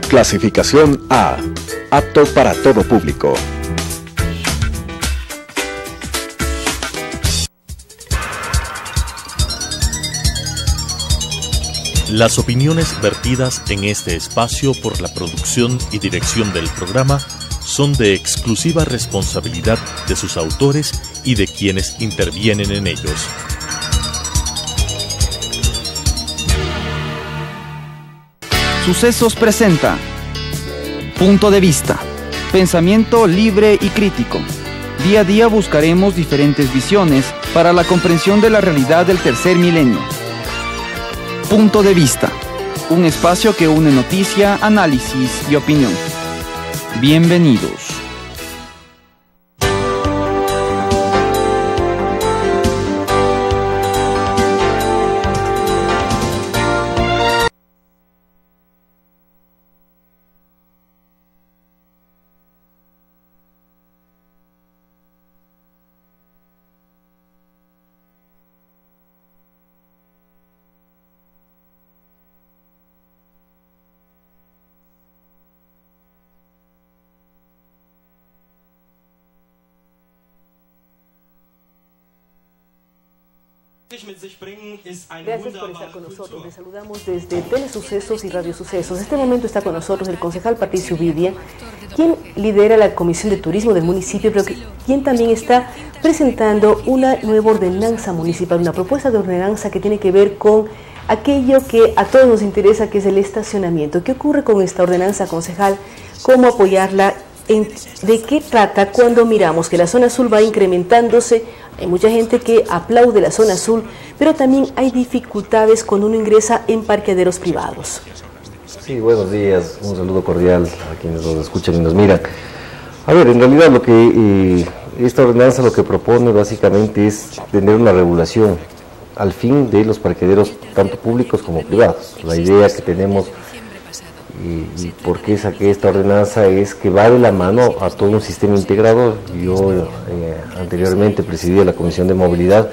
Clasificación A. Apto para todo público. Las opiniones vertidas en este espacio por la producción y dirección del programa son de exclusiva responsabilidad de sus autores y de quienes intervienen en ellos. Sucesos presenta Punto de Vista, pensamiento libre y crítico. Día a día buscaremos diferentes visiones para la comprensión de la realidad del tercer milenio. Punto de Vista, un espacio que une noticia, análisis y opinión. Bienvenidos. Gracias por estar con nosotros. Les saludamos desde Telesucesos y Radio Sucesos. En este momento está con nosotros el concejal Patricio Vidia, quien lidera la Comisión de Turismo del municipio, pero quien también está presentando una nueva ordenanza municipal, una propuesta de ordenanza que tiene que ver con aquello que a todos nos interesa, que es el estacionamiento. ¿Qué ocurre con esta ordenanza, concejal? ¿Cómo apoyarla? ¿De qué trata cuando miramos que la zona azul va incrementándose? Hay mucha gente que aplaude la zona azul, pero también hay dificultades cuando uno ingresa en parqueaderos privados. Sí, buenos días, un saludo cordial a quienes nos escuchan y nos miran. A ver, en realidad lo que esta ordenanza lo que propone básicamente es tener una regulación al fin de los parqueaderos tanto públicos como privados. La idea que tenemos y por qué saqué esta ordenanza es que va de la mano a todo un sistema integrado. Yo anteriormente presidía la Comisión de Movilidad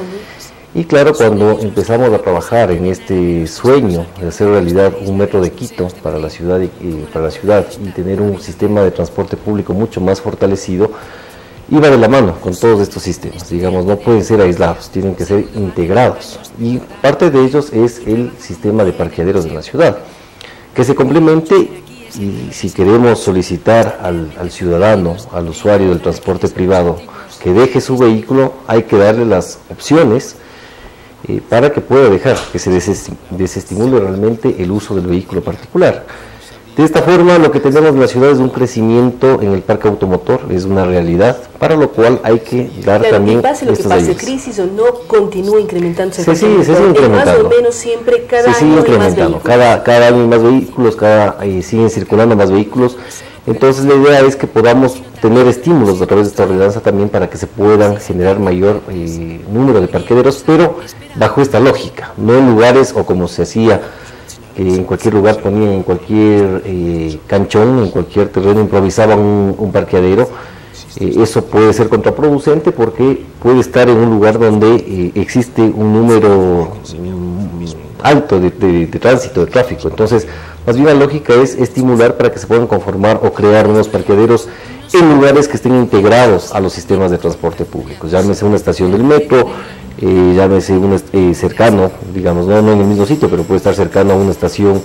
y claro, cuando empezamos a trabajar en este sueño de hacer realidad un metro de Quito para la ciudad y tener un sistema de transporte público mucho más fortalecido, iba de la mano con todos estos sistemas, digamos, no pueden ser aislados, tienen que ser integrados y parte de ellos es el sistema de parqueaderos de la ciudad, que se complemente. Y si queremos solicitar al ciudadano, al usuario del transporte privado, que deje su vehículo, hay que darle las opciones para que pueda dejar, que se desestimule realmente el uso del vehículo particular. De esta forma, lo que tenemos en la ciudad es un crecimiento en el parque automotor, es una realidad, para lo cual hay que dar también estas ayudas. Que pase lo que pase, crisis o no, continúa incrementándose. Se sigue incrementando. Más o menos siempre, cada se sigue año incrementando. Cada año hay más vehículos, siguen circulando más vehículos. Entonces la idea es que podamos tener estímulos a través de esta ordenanza también para que se puedan generar mayor número de parqueaderos, pero bajo esta lógica, no en lugares o como se hacía, en cualquier lugar ponían en cualquier canchón, en cualquier terreno improvisaban un parqueadero. Eso puede ser contraproducente porque puede estar en un lugar donde existe un número alto de tránsito, de tráfico. Entonces, más bien la lógica es estimular para que se puedan conformar o crear nuevos parqueaderos en lugares que estén integrados a los sistemas de transporte público. Llámese una estación del metro, llámese cercano, digamos, no en el mismo sitio, pero puede estar cercano a una estación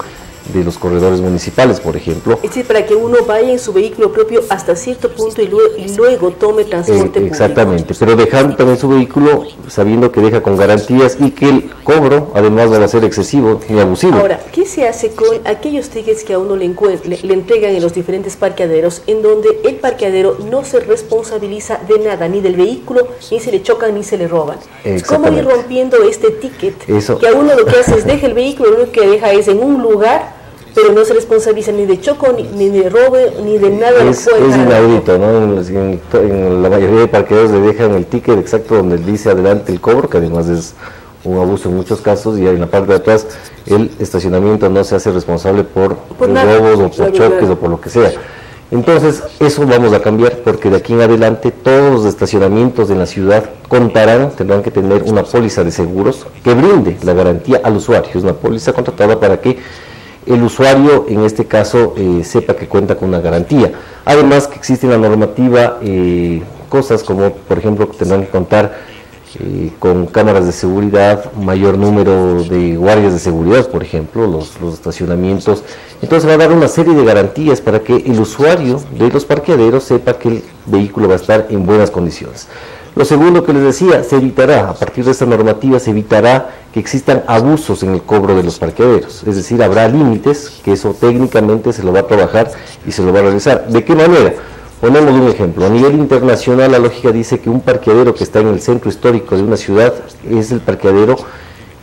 de los corredores municipales, por ejemplo. Es decir, para que uno vaya en su vehículo propio hasta cierto punto y luego tome transporte público. Exactamente, pero dejando también su vehículo sabiendo que deja con garantías y que el cobro además va a ser excesivo y abusivo. Ahora, ¿qué se hace con aquellos tickets que a uno le entregan en los diferentes parqueaderos, en donde el parqueadero no se responsabiliza de nada, ni del vehículo, ni se le chocan, ni se le roban? ¿Cómo ir rompiendo este ticket? Que a uno lo que hace es deja el vehículo, lo único que deja es en un lugar, pero no se responsabiliza ni de choco, ni de robo, ni de nada. Es inaudito, ¿no? En la mayoría de parqueaderos le dejan el ticket exacto donde dice adelante el cobro, que además es un abuso en muchos casos, y en la parte de atrás el estacionamiento no se hace responsable por robos o por choques o por lo que sea. Entonces, eso vamos a cambiar porque de aquí en adelante todos los estacionamientos en la ciudad tendrán que tener una póliza de seguros que brinde la garantía al usuario. Es una póliza contratada para que el usuario en este caso sepa que cuenta con una garantía. Además que existe en la normativa cosas como, por ejemplo, que tendrán que contar con cámaras de seguridad, mayor número de guardias de seguridad, por ejemplo, los estacionamientos. Entonces va a dar una serie de garantías para que el usuario de los parqueaderos sepa que el vehículo va a estar en buenas condiciones. Lo segundo que les decía, se evitará, a partir de esta normativa, se evitará que existan abusos en el cobro de los parqueaderos, es decir, habrá límites, que eso técnicamente se lo va a trabajar y se lo va a realizar. ¿De qué manera? Ponemos un ejemplo, a nivel internacional la lógica dice que un parqueadero que está en el centro histórico de una ciudad es el parqueadero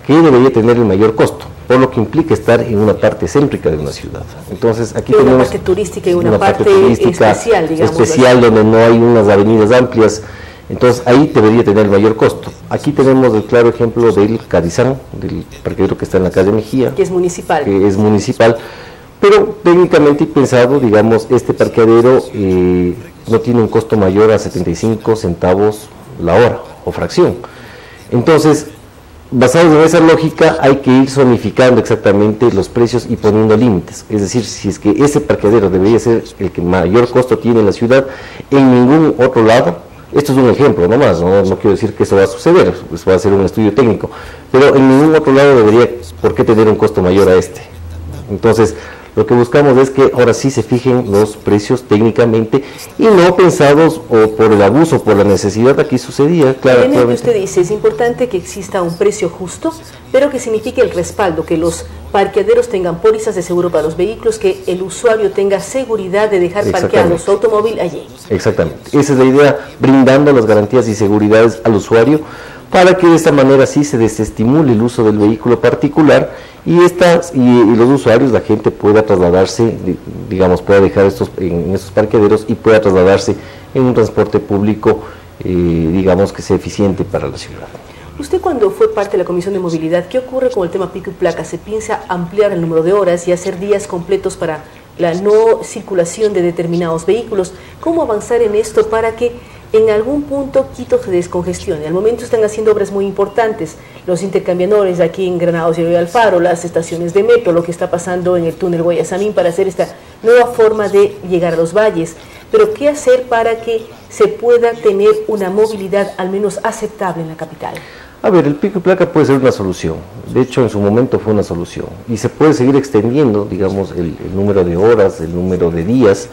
que debería tener el mayor costo, por lo que implica estar en una parte céntrica de una ciudad. Entonces aquí tenemos una parte turística y una parte especial, digamos. Especial, donde no hay unas avenidas amplias, entonces ahí debería tener el mayor costo. Aquí tenemos el claro ejemplo del Cadizán, del parqueadero que está en la calle Mejía. Que es municipal. Pero técnicamente pensado, digamos, este parqueadero no tiene un costo mayor a 75 centavos la hora o fracción. Entonces, basados en esa lógica, hay que ir zonificando exactamente los precios y poniendo límites. Es decir, si es que ese parqueadero debería ser el que mayor costo tiene en la ciudad, en ningún otro lado, esto es un ejemplo nomás, no quiero decir que eso va a suceder, eso va a ser un estudio técnico, pero en ningún otro lado debería por qué tener un costo mayor a este. Entonces, lo que buscamos es que ahora sí se fijen los precios técnicamente y no pensados o por el abuso, por la necesidad. Aquí sucedía, claro. Bien, que usted dice, es importante que exista un precio justo, pero que signifique el respaldo, que los parqueaderos tengan pólizas de seguro para los vehículos, que el usuario tenga seguridad de dejar parqueado su automóvil allí. Exactamente, esa es la idea, brindando las garantías y seguridades al usuario para que de esta manera sí se desestimule el uso del vehículo particular y los usuarios, la gente pueda trasladarse, digamos, pueda dejar en estos parqueaderos y pueda trasladarse en un transporte público, digamos, que sea eficiente para la ciudad. Usted, cuando fue parte de la Comisión de Movilidad, ¿qué ocurre con el tema pico y placa? ¿Se piensa ampliar el número de horas y hacer días completos para la no circulación de determinados vehículos? ¿Cómo avanzar en esto para que en algún punto Quito se descongestione? Al momento están haciendo obras muy importantes, los intercambiadores aquí en Granados y Río Alfaro, las estaciones de metro, lo que está pasando en el túnel Guayasamín para hacer esta nueva forma de llegar a los valles. Pero ¿qué hacer para que se pueda tener una movilidad al menos aceptable en la capital? A ver, el pico y placa puede ser una solución, de hecho en su momento fue una solución, y se puede seguir extendiendo, digamos, el número de horas, el número de días,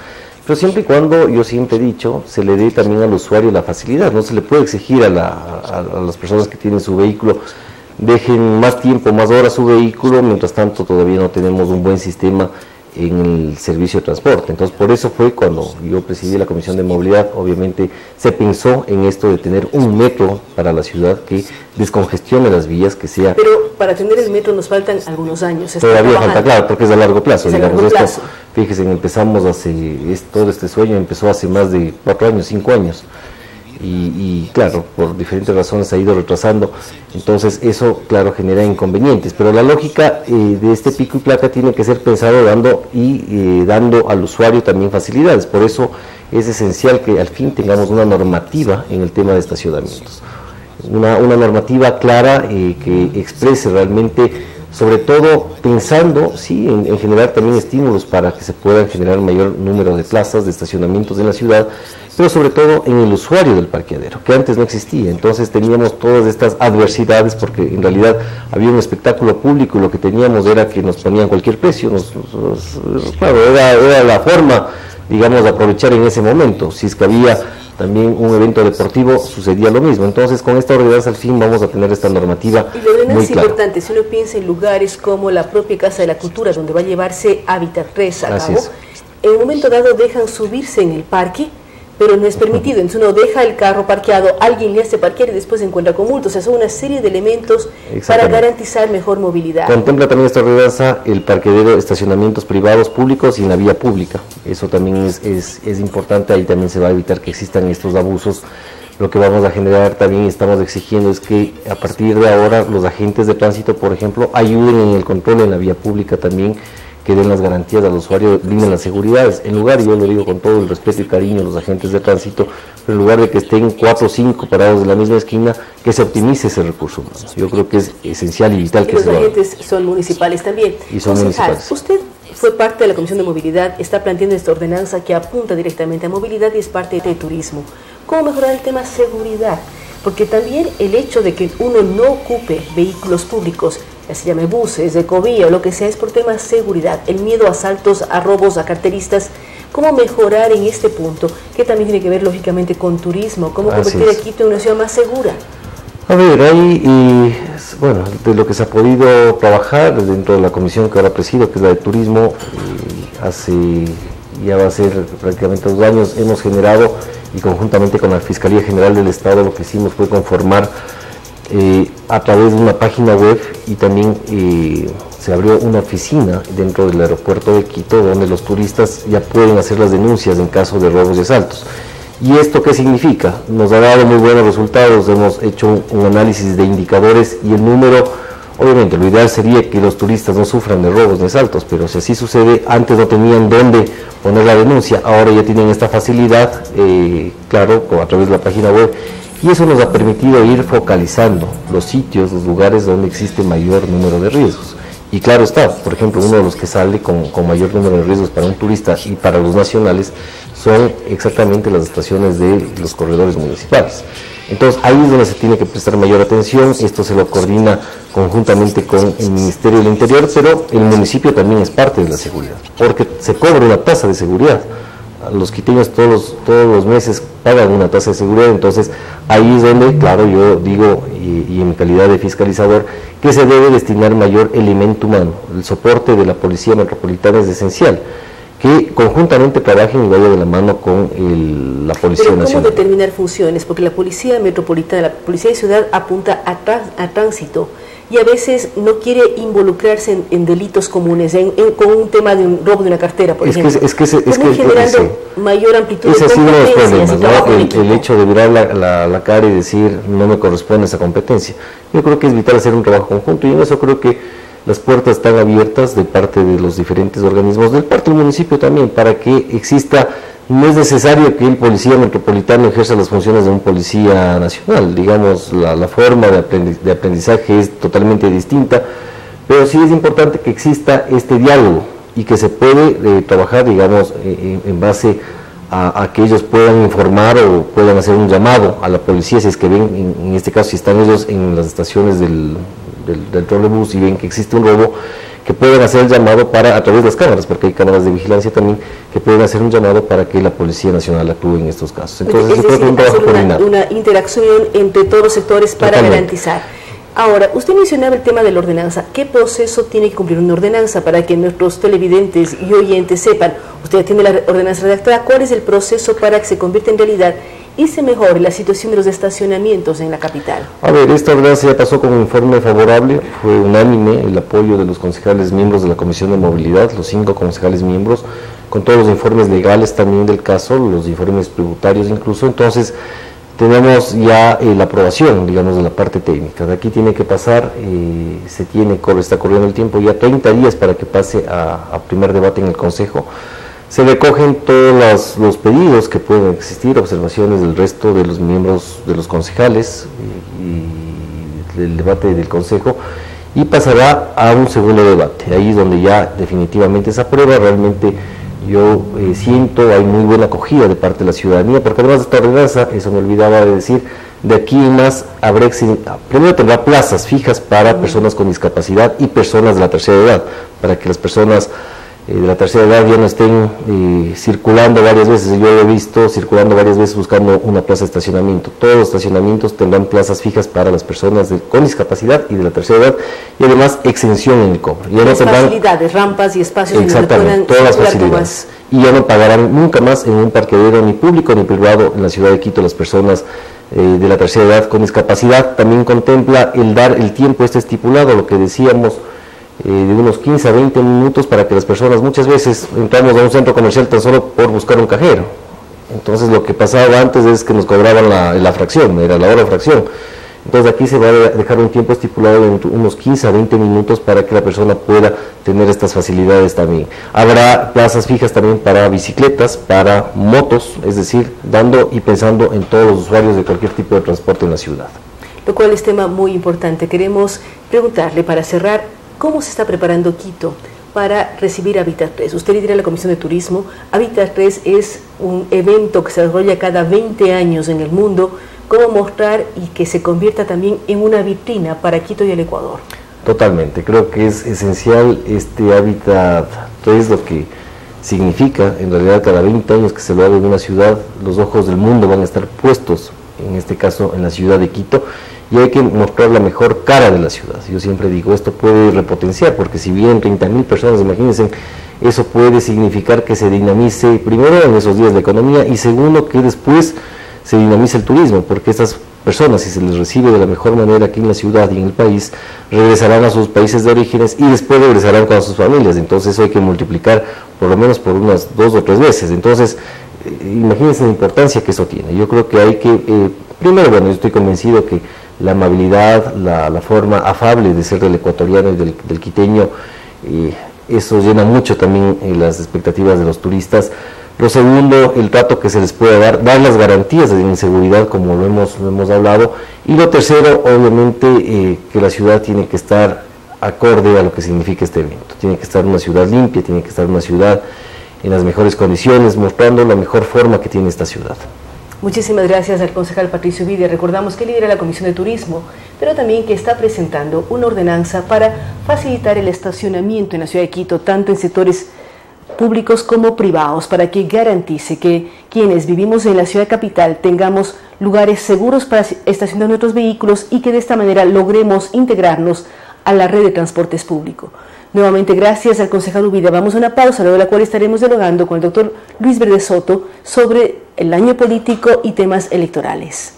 pero siempre y cuando, yo siempre he dicho, se le dé también al usuario la facilidad. No se le puede exigir a las personas que tienen su vehículo, dejen más tiempo, más horas su vehículo, mientras tanto todavía no tenemos un buen sistema en el servicio de transporte. Entonces, por eso fue cuando yo presidí la Comisión de Movilidad, obviamente se pensó en esto de tener un metro para la ciudad que descongestione las vías, que sea... Pero para tener el metro nos faltan algunos años. Todavía falta, claro, porque es a largo plazo. Digamos, esto, fíjese, empezamos todo este sueño empezó hace más de 4 años, 5 años. Y claro, por diferentes razones ha ido retrasando, entonces eso, claro, genera inconvenientes, pero la lógica de este pico y placa tiene que ser pensado dando al usuario también facilidades. Por eso es esencial que al fin tengamos una normativa en el tema de estacionamientos, una normativa clara que exprese realmente, sobre todo pensando en generar también estímulos para que se puedan generar mayor número de plazas, de estacionamientos en la ciudad, pero sobre todo en el usuario del parqueadero, que antes no existía. Entonces teníamos todas estas adversidades porque en realidad había un espectáculo público y lo que teníamos era que nos ponían cualquier precio. Claro, era la forma, digamos, de aprovechar en ese momento. Si es que había también un evento deportivo, sucedía lo mismo. Entonces, con esta ordenanza al fin vamos a tener esta normativa. Y la ordenanza es importante, si uno piensa en lugares como la propia Casa de la Cultura, donde va a llevarse Hábitat 3 a cabo, en un momento dado dejan subirse en el parque, pero no es permitido. Entonces uno deja el carro parqueado, alguien le hace parquear y después se encuentra con multas. O sea, son una serie de elementos para garantizar mejor movilidad. Contempla también esta ordenanza el parqueadero, estacionamientos privados, públicos y en la vía pública. Eso también es importante, ahí también se va a evitar que existan estos abusos. Lo que vamos a generar también, estamos exigiendo, es que a partir de ahora los agentes de tránsito, por ejemplo, ayuden en el control en la vía pública también, que den las garantías al usuario, brinden las seguridades, en lugar, y yo lo digo con todo el respeto y cariño a los agentes de tránsito, pero en lugar de que estén 4 o 5 parados en la misma esquina, que se optimice ese recurso humano. Yo creo que es esencial y vital que se lo haga. Los agentes son municipales también. Y son municipales. Usted fue parte de la Comisión de Movilidad, está planteando esta ordenanza que apunta directamente a movilidad y es parte de turismo. ¿Cómo mejorar el tema seguridad? Porque también el hecho de que uno no ocupe vehículos públicos, ya se llame buses, ecovía o lo que sea, es por tema de seguridad, el miedo a asaltos, a robos, a carteristas. ¿Cómo mejorar en este punto? Que también tiene que ver lógicamente con turismo, cómo convertir a Quito en una ciudad más segura. A ver, ahí, bueno, de lo que se ha podido trabajar dentro de la comisión que ahora presido, que es la de turismo, ya va a ser prácticamente 2 años, hemos generado, y conjuntamente con la Fiscalía General del Estado, lo que hicimos fue conformar a través de una página web, y también se abrió una oficina dentro del aeropuerto de Quito, donde los turistas ya pueden hacer las denuncias en caso de robos y asaltos. ¿Y esto qué significa? Nos ha dado muy buenos resultados, hemos hecho un análisis de indicadores, y el número, obviamente lo ideal sería que los turistas no sufran de robos ni asaltos, pero si así sucede, antes no tenían dónde poner la denuncia, ahora ya tienen esta facilidad, claro, a través de la página web, y eso nos ha permitido ir focalizando los sitios, los lugares donde existe mayor número de riesgos. Y claro está, por ejemplo, uno de los que sale con mayor número de riesgos para un turista y para los nacionales son exactamente las estaciones de los corredores municipales. Entonces ahí es donde se tiene que prestar mayor atención, esto se lo coordina conjuntamente con el Ministerio del Interior, pero el municipio también es parte de la seguridad, porque se cobra una tasa de seguridad. Los quiteños todos los meses pagan una tasa de seguridad, entonces ahí es donde, claro, yo digo, y en mi calidad de fiscalizador, que se debe destinar mayor elemento humano. El soporte de la Policía Metropolitana es esencial, que conjuntamente trabajen y vayan de la mano con la Policía Nacional. ¿Cómo determinar funciones? Porque la Policía Metropolitana, la Policía de Ciudad apunta a tránsito, y a veces no quiere involucrarse en delitos comunes, con un tema de un robo de una cartera, por ejemplo. Es que generando mayor amplitud de competencias. Ese es uno de los problemas, ¿no? El hecho de virar la cara y decir no me corresponde esa competencia. Yo creo que es vital hacer un trabajo conjunto, y en eso creo que las puertas están abiertas de parte de los diferentes organismos, del parte del municipio también, para que exista. No es necesario que el policía metropolitano ejerza las funciones de un policía nacional, digamos, la forma de aprendizaje es totalmente distinta, pero sí es importante que exista este diálogo y que se puede trabajar, digamos, en base a que ellos puedan informar o puedan hacer un llamado a la policía, si es que ven, en este caso, si están ellos en las estaciones del trolebús y ven que existe un robo, que pueden hacer el llamado a través de las cámaras, porque hay cámaras de vigilancia también, que pueden hacer un llamado para que la Policía Nacional actúe en estos casos. Entonces, yo creo que es un trabajo coordinado. Una interacción entre todos los sectores para garantizar. Ahora, usted mencionaba el tema de la ordenanza. ¿Qué proceso tiene que cumplir una ordenanza para que nuestros televidentes y oyentes sepan? Usted tiene la ordenanza redactada, ¿cuál es el proceso para que se convierta en realidad y se mejore la situación de los estacionamientos en la capital? A ver, esta ordenanza ya pasó con un informe favorable, fue unánime el apoyo de los concejales miembros de la Comisión de Movilidad, los 5 concejales miembros, con todos los informes legales también del caso, los informes tributarios incluso. Entonces tenemos ya la aprobación, digamos, de la parte técnica. De aquí tiene que pasar, está corriendo el tiempo, ya 30 días para que pase a primer debate en el Consejo. Se recogen todos los pedidos que pueden existir, observaciones del resto de los miembros de los concejales y del debate del Consejo, y pasará a un segundo debate. Ahí es donde ya definitivamente se aprueba. Realmente yo siento hay muy buena acogida de parte de la ciudadanía, porque además de esta ordenanza, eso me olvidaba de decir, de aquí en más primero tendrá plazas fijas para personas con discapacidad y personas de la tercera edad, para que las personas de la tercera edad ya no estén circulando varias veces. Yo lo he visto circulando varias veces buscando una plaza de estacionamiento. Todos los estacionamientos tendrán plazas fijas para las personas con discapacidad y de la tercera edad, y además exención en el cobro. Ya no tendrán facilidades, rampas y espacios exactamente, todas las facilidades. Y ya no pagarán nunca más en un parqueadero ni público ni privado en la ciudad de Quito las personas de la tercera edad con discapacidad. También contempla el dar el tiempo estipulado, lo que decíamos, de unos 15 a 20 minutos, para que las personas, muchas veces entramos a un centro comercial tan solo por buscar un cajero. Entonces lo que pasaba antes es que nos cobraban la fracción, era la hora de fracción. Entonces aquí se va a dejar un tiempo estipulado de unos 15 a 20 minutos para que la persona pueda tener estas facilidades también. Habrá plazas fijas también para bicicletas, para motos, es decir, dando y pensando en todos los usuarios de cualquier tipo de transporte en la ciudad. Lo cual es tema muy importante. Queremos preguntarle, para cerrar, ¿cómo se está preparando Quito para recibir Hábitat 3? Usted lidera la Comisión de Turismo. Hábitat 3 es un evento que se desarrolla cada 20 años en el mundo. ¿Cómo mostrar y que se convierta también en una vitrina para Quito y el Ecuador? Totalmente, creo que es esencial este Hábitat 3, lo que significa, en realidad cada 20 años que se lo haga en una ciudad, los ojos del mundo van a estar puestos, en este caso en la ciudad de Quito, y hay que mostrar la mejor cara de la ciudad. Yo siempre digo, esto puede repotenciar, porque si vienen 30.000 personas, imagínense, eso puede significar que se dinamice primero en esos días la economía y segundo que después se dinamice el turismo, porque estas personas, si se les recibe de la mejor manera aquí en la ciudad y en el país, regresarán a sus países de orígenes y después regresarán con sus familias. Entonces eso hay que multiplicar por lo menos por unas 2 o 3 veces. Entonces imagínense la importancia que eso tiene. Yo creo que hay que, primero, bueno, yo estoy convencido que la amabilidad, la forma afable de ser del ecuatoriano y del quiteño, eso llena mucho también las expectativas de los turistas. Lo segundo, el trato que se les puede dar las garantías de inseguridad, como lo hemos hablado. Y lo tercero, obviamente, que la ciudad tiene que estar acorde a lo que significa este evento. Tiene que estar una ciudad limpia, tiene que estar una ciudad en las mejores condiciones, mostrando la mejor forma que tiene esta ciudad. Muchísimas gracias al concejal Patricio Vidia. Recordamos que lidera la Comisión de Turismo, pero también que está presentando una ordenanza para facilitar el estacionamiento en la ciudad de Quito, tanto en sectores públicos como privados, para que garantice que quienes vivimos en la ciudad capital tengamos lugares seguros para estacionar nuestros vehículos y que de esta manera logremos integrarnos a la red de transportes público. Nuevamente gracias al concejal Ubida. Vamos a una pausa, luego de la cual estaremos dialogando con el doctor Luis Verde Soto sobre el año político y temas electorales.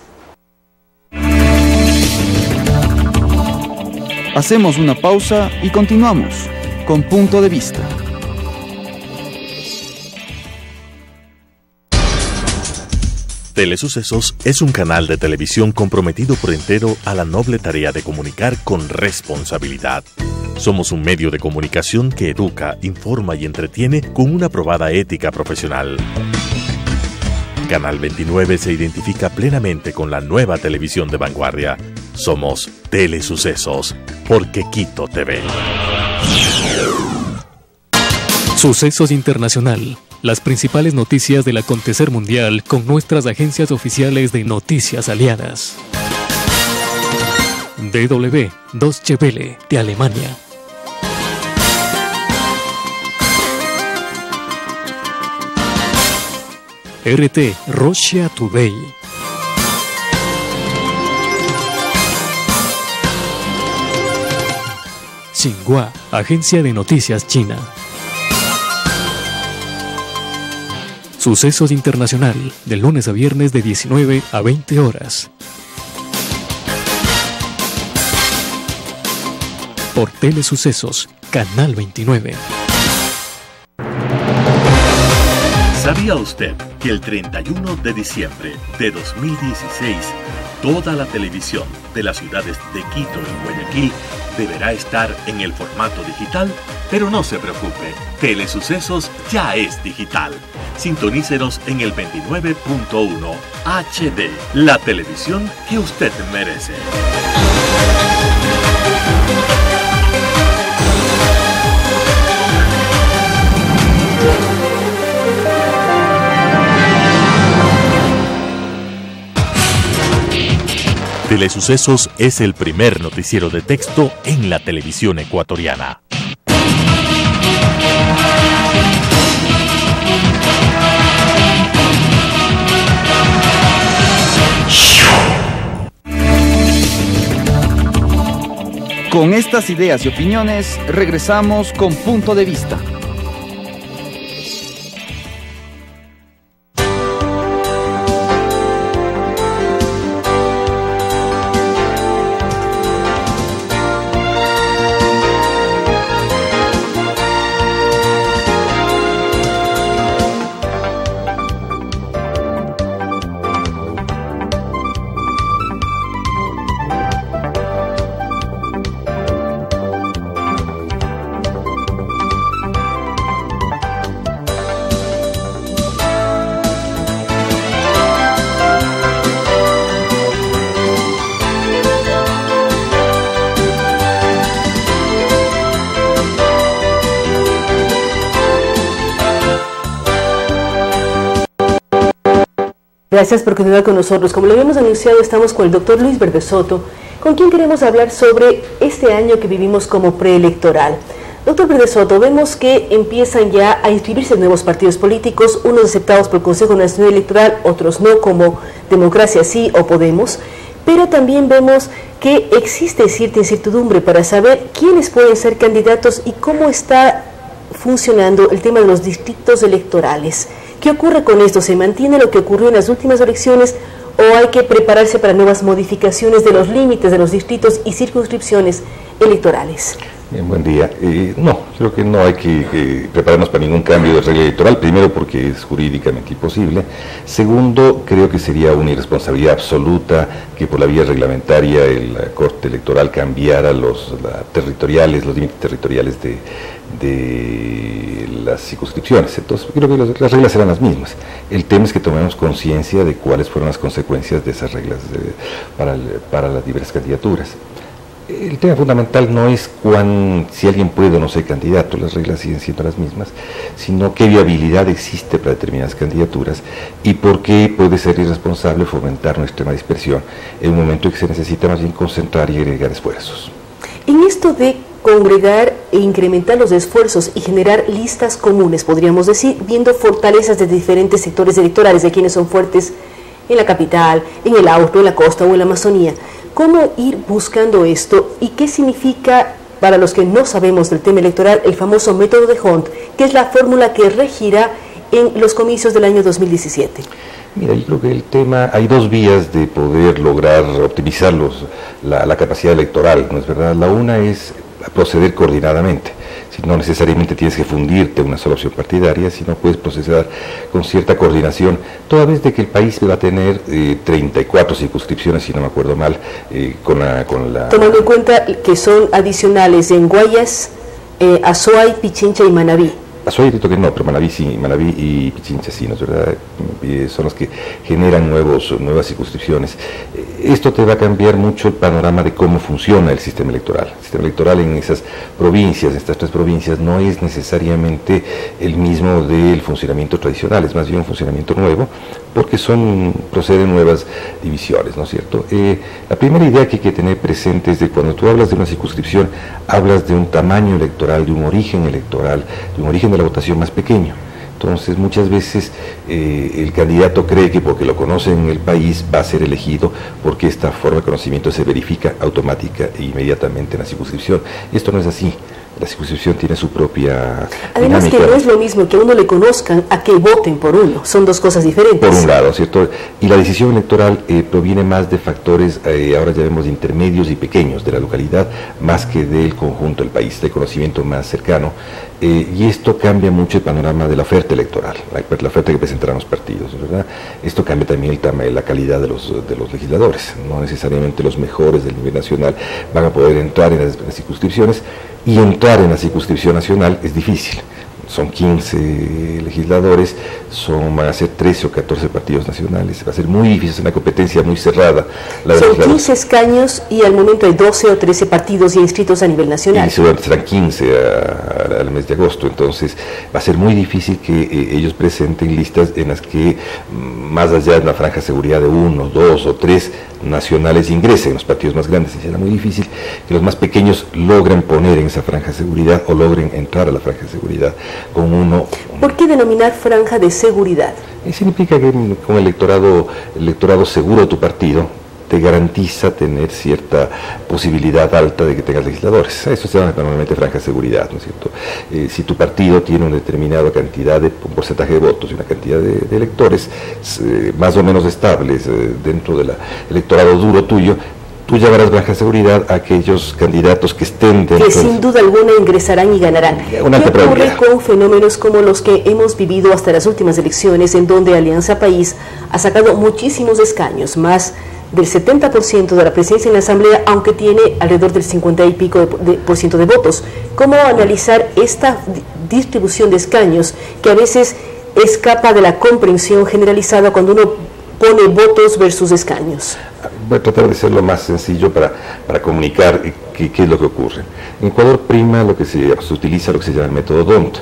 Hacemos una pausa y continuamos con Punto de Vista. Telesucesos es un canal de televisión comprometido por entero a la noble tarea de comunicar con responsabilidad. Somos un medio de comunicación que educa, informa y entretiene con una probada ética profesional. Canal 29 se identifica plenamente con la nueva televisión de vanguardia. Somos Telesucesos, porque Quito te ve. Sucesos Internacional. Las principales noticias del acontecer mundial con nuestras agencias oficiales de noticias aliadas. DW, Deutsche Welle, de Alemania. RT, Russia Today. Xinhua, Agencia de Noticias China. Sucesos Internacional, de lunes a viernes de 19 a 20 horas. Por Telesucesos, Canal 29. ¿Sabía usted que el 31 de diciembre de 2016, toda la televisión de las ciudades de Quito y Guayaquil deberá estar en el formato digital? Pero no se preocupe, Telesucesos ya es digital. Sintonícenos en el 29.1 HD, la televisión que usted merece. Telesucesos es el primer noticiero de texto en la televisión ecuatoriana. Con estas ideas y opiniones, regresamos con Punto de Vista. Gracias por continuar con nosotros. Como lo habíamos anunciado, estamos con el doctor Luis Verde Soto, con quien queremos hablar sobre este año que vivimos como preelectoral. Doctor Verde Soto, vemos que empiezan ya a inscribirse nuevos partidos políticos, unos aceptados por el Consejo Nacional Electoral, otros no, como Democracia Sí o Podemos, pero también vemos que existe cierta incertidumbre para saber quiénes pueden ser candidatos y cómo está funcionando el tema de los distritos electorales. ¿Qué ocurre con esto? ¿Se mantiene lo que ocurrió en las últimas elecciones o hay que prepararse para nuevas modificaciones de los límites de los distritos y circunscripciones electorales? Bien, buen día. No, creo que no hay que prepararnos para ningún cambio de regla electoral, primero porque es jurídicamente imposible, segundo, creo que sería una irresponsabilidad absoluta que por la vía reglamentaria la Corte Electoral cambiara los límites territoriales de las circunscripciones. Entonces creo que las reglas serán las mismas. El tema es que tomemos conciencia de cuáles fueron las consecuencias de esas reglas para las diversas candidaturas. El tema fundamental no es si alguien puede o no ser candidato, las reglas siguen siendo las mismas, sino qué viabilidad existe para determinadas candidaturas y por qué puede ser irresponsable fomentar una extrema dispersión en un momento en que se necesita más bien concentrar y agregar esfuerzos. En esto de congregar e incrementar los esfuerzos y generar listas comunes, podríamos decir, viendo fortalezas de diferentes sectores electorales, de quienes son fuertes en la capital, en el Auto, en la costa o en la Amazonía. ¿Cómo ir buscando esto y qué significa, para los que no sabemos del tema electoral, el famoso método de Hont, que es la fórmula que regirá en los comicios del año 2017? Mira, yo creo que el tema, hay dos vías de poder lograr optimizar la capacidad electoral, ¿no es verdad? La una es proceder coordinadamente. No necesariamente tienes que fundirte una sola opción partidaria, sino puedes procesar con cierta coordinación, toda vez de que el país va a tener 34 circunscripciones, si no me acuerdo mal, tomando en cuenta que son adicionales en Guayas, Azuay, Pichincha y Manabí. Azuay dicho que no, pero Manabí sí, Manabí y Pichincha sí, ¿no es verdad? Son los que generan nuevas circunscripciones. Esto te va a cambiar mucho el panorama de cómo funciona el sistema electoral. El sistema electoral en esas provincias, en estas tres provincias, no es necesariamente el mismo del funcionamiento tradicional, es más bien un funcionamiento nuevo, porque proceden nuevas divisiones, ¿no es cierto? La primera idea que hay que tener presente es de cuando tú hablas de una circunscripción, hablas de un tamaño electoral, de un origen electoral, de un origen de la votación más pequeño. Entonces muchas veces el candidato cree que porque lo conoce en el país va a ser elegido porque esta forma de conocimiento se verifica automática e inmediatamente en la circunscripción. Esto no es así. La circunscripción tiene su propia Además dinámica. Que no es lo mismo que a uno le conozcan a que voten por uno, son dos cosas diferentes. Por un lado, ¿cierto? Y la decisión electoral proviene más de factores, ahora ya vemos intermedios y pequeños de la localidad, más que del conjunto del país, del conocimiento más cercano. Y esto cambia mucho el panorama de la oferta electoral, la oferta que presentarán los partidos, ¿verdad? Esto cambia también la calidad de los legisladores. No necesariamente los mejores del nivel nacional van a poder entrar en las circunscripciones, y entrar en la circunscripción nacional es difícil. Son 15 legisladores, van a ser 13 o 14 partidos nacionales, va a ser muy difícil, es una competencia muy cerrada. Son 15 escaños y al momento hay 12 o 13 partidos ya inscritos a nivel nacional. Y serán 15 al mes de agosto, entonces va a ser muy difícil que ellos presenten listas en las que, más allá de una franja de seguridad de 1, 2 o 3 nacionales ingresen los partidos más grandes, y será muy difícil que los más pequeños logren poner en esa franja de seguridad o logren entrar a la franja de seguridad con uno. ¿Por qué denominar franja de seguridad? Significa que con el electorado seguro de tu partido te garantiza tener cierta posibilidad alta de que tengas legisladores. Eso se llama normalmente franja de seguridad, ¿no es cierto? Si tu partido tiene una determinada cantidad un porcentaje de votos y una cantidad de electores más o menos estables dentro del electorado duro tuyo, tú llamarás franja de seguridad a aquellos candidatos que estén dentro. Que sin duda alguna ingresarán y ganarán. ¿Qué ocurre con fenómenos como los que hemos vivido hasta las últimas elecciones, en donde Alianza País ha sacado muchísimos escaños, más del 70% de la presencia en la Asamblea, aunque tiene alrededor del 50 y pico por ciento de votos? ¿Cómo analizar esta distribución de escaños que a veces escapa de la comprensión generalizada cuando uno pone votos versus escaños? Voy a tratar de ser lo más sencillo para comunicar qué es lo que ocurre. En Ecuador prima se utiliza lo que se llama el método D'Hondt.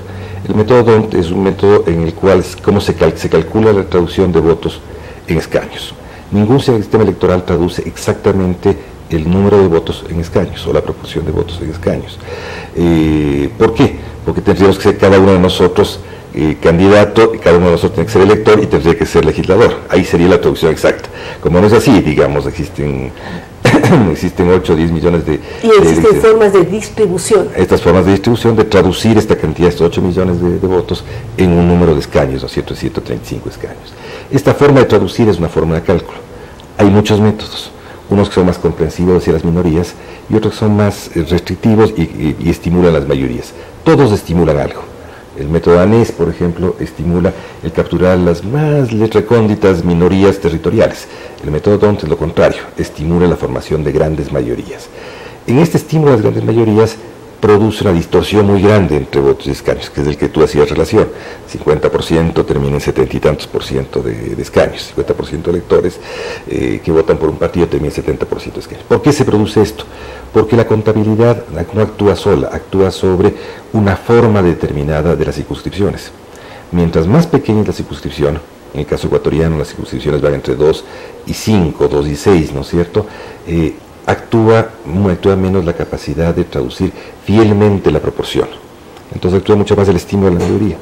El método D'Hondt es un método en el cual se calcula la traducción de votos en escaños. Ningún sistema electoral traduce exactamente el número de votos en escaños o la proporción de votos en escaños. ¿Por qué? Porque tendríamos que ser cada uno de nosotros candidato, y cada uno de nosotros tiene que ser elector y tendría que ser legislador. Ahí sería la traducción exacta. Como no es así, digamos, existen 8 o 10 millones de... Y existen formas de distribución. Estas formas de distribución, de traducir esta cantidad, estos 8 millones de votos en un número de escaños, ¿no es cierto?, 135 escaños. Esta forma de traducir es una forma de cálculo. Hay muchos métodos, unos que son más comprensivos hacia las minorías y otros que son más restrictivos y estimulan las mayorías. Todos estimulan algo. El método danés, por ejemplo, estimula el capturar las más recónditas minorías territoriales. El método D'Hondt es lo contrario, estimula la formación de grandes mayorías. En este estímulo de las grandes mayorías produce una distorsión muy grande entre votos y escaños, que es el que tú hacías relación. 50% termina en 70 y tantos por ciento de escaños, 50% de electores que votan por un partido termina en 70% de escaños. ¿Por qué se produce esto? Porque la contabilidad no actúa sola, actúa sobre una forma determinada de las circunscripciones. Mientras más pequeña es la circunscripción, en el caso ecuatoriano las circunscripciones van entre 2 y 5, 2 y 6, ¿no es cierto?, actúa menos la capacidad de traducir fielmente la proporción. Entonces actúa mucho más el estímulo de la mayoría.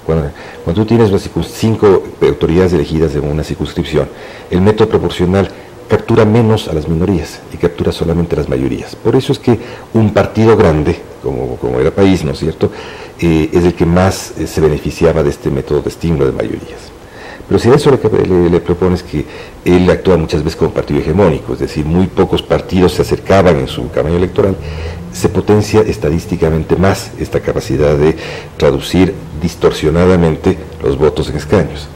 Cuando tú tienes 5 autoridades elegidas en una circunscripción, el método proporcional captura menos a las minorías y captura solamente a las mayorías. Por eso es que un partido grande, como era País, ¿no es cierto?, es el que más se beneficiaba de este método de estímulo de mayorías. Pero si a eso le propones que él actúa muchas veces como partido hegemónico, es decir, muy pocos partidos se acercaban en su campaña electoral, se potencia estadísticamente más esta capacidad de traducir distorsionadamente los votos en escaños.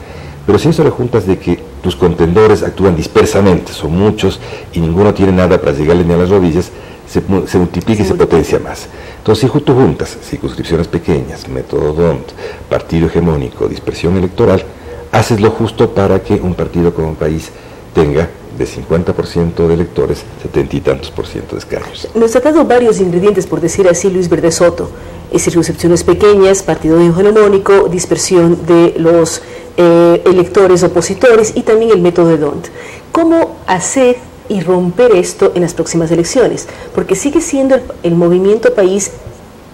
Pero si eso le juntas de que tus contendores actúan dispersamente, son muchos y ninguno tiene nada para llegarle ni a las rodillas, se multiplica y se potencia más. Entonces, si tú juntas circunscripciones pequeñas, método D'Hondt, partido hegemónico, dispersión electoral, haces lo justo para que un partido como País tenga de 50% de electores, 70 y tantos por ciento de escaños. Nos ha dado varios ingredientes, por decir así, Luis Verde Soto. Circunscripciones pequeñas, partido hegemónico, dispersión de los electores opositores y también el método de D'Hondt. ¿Cómo hacer y romper esto en las próximas elecciones? Porque sigue siendo el movimiento País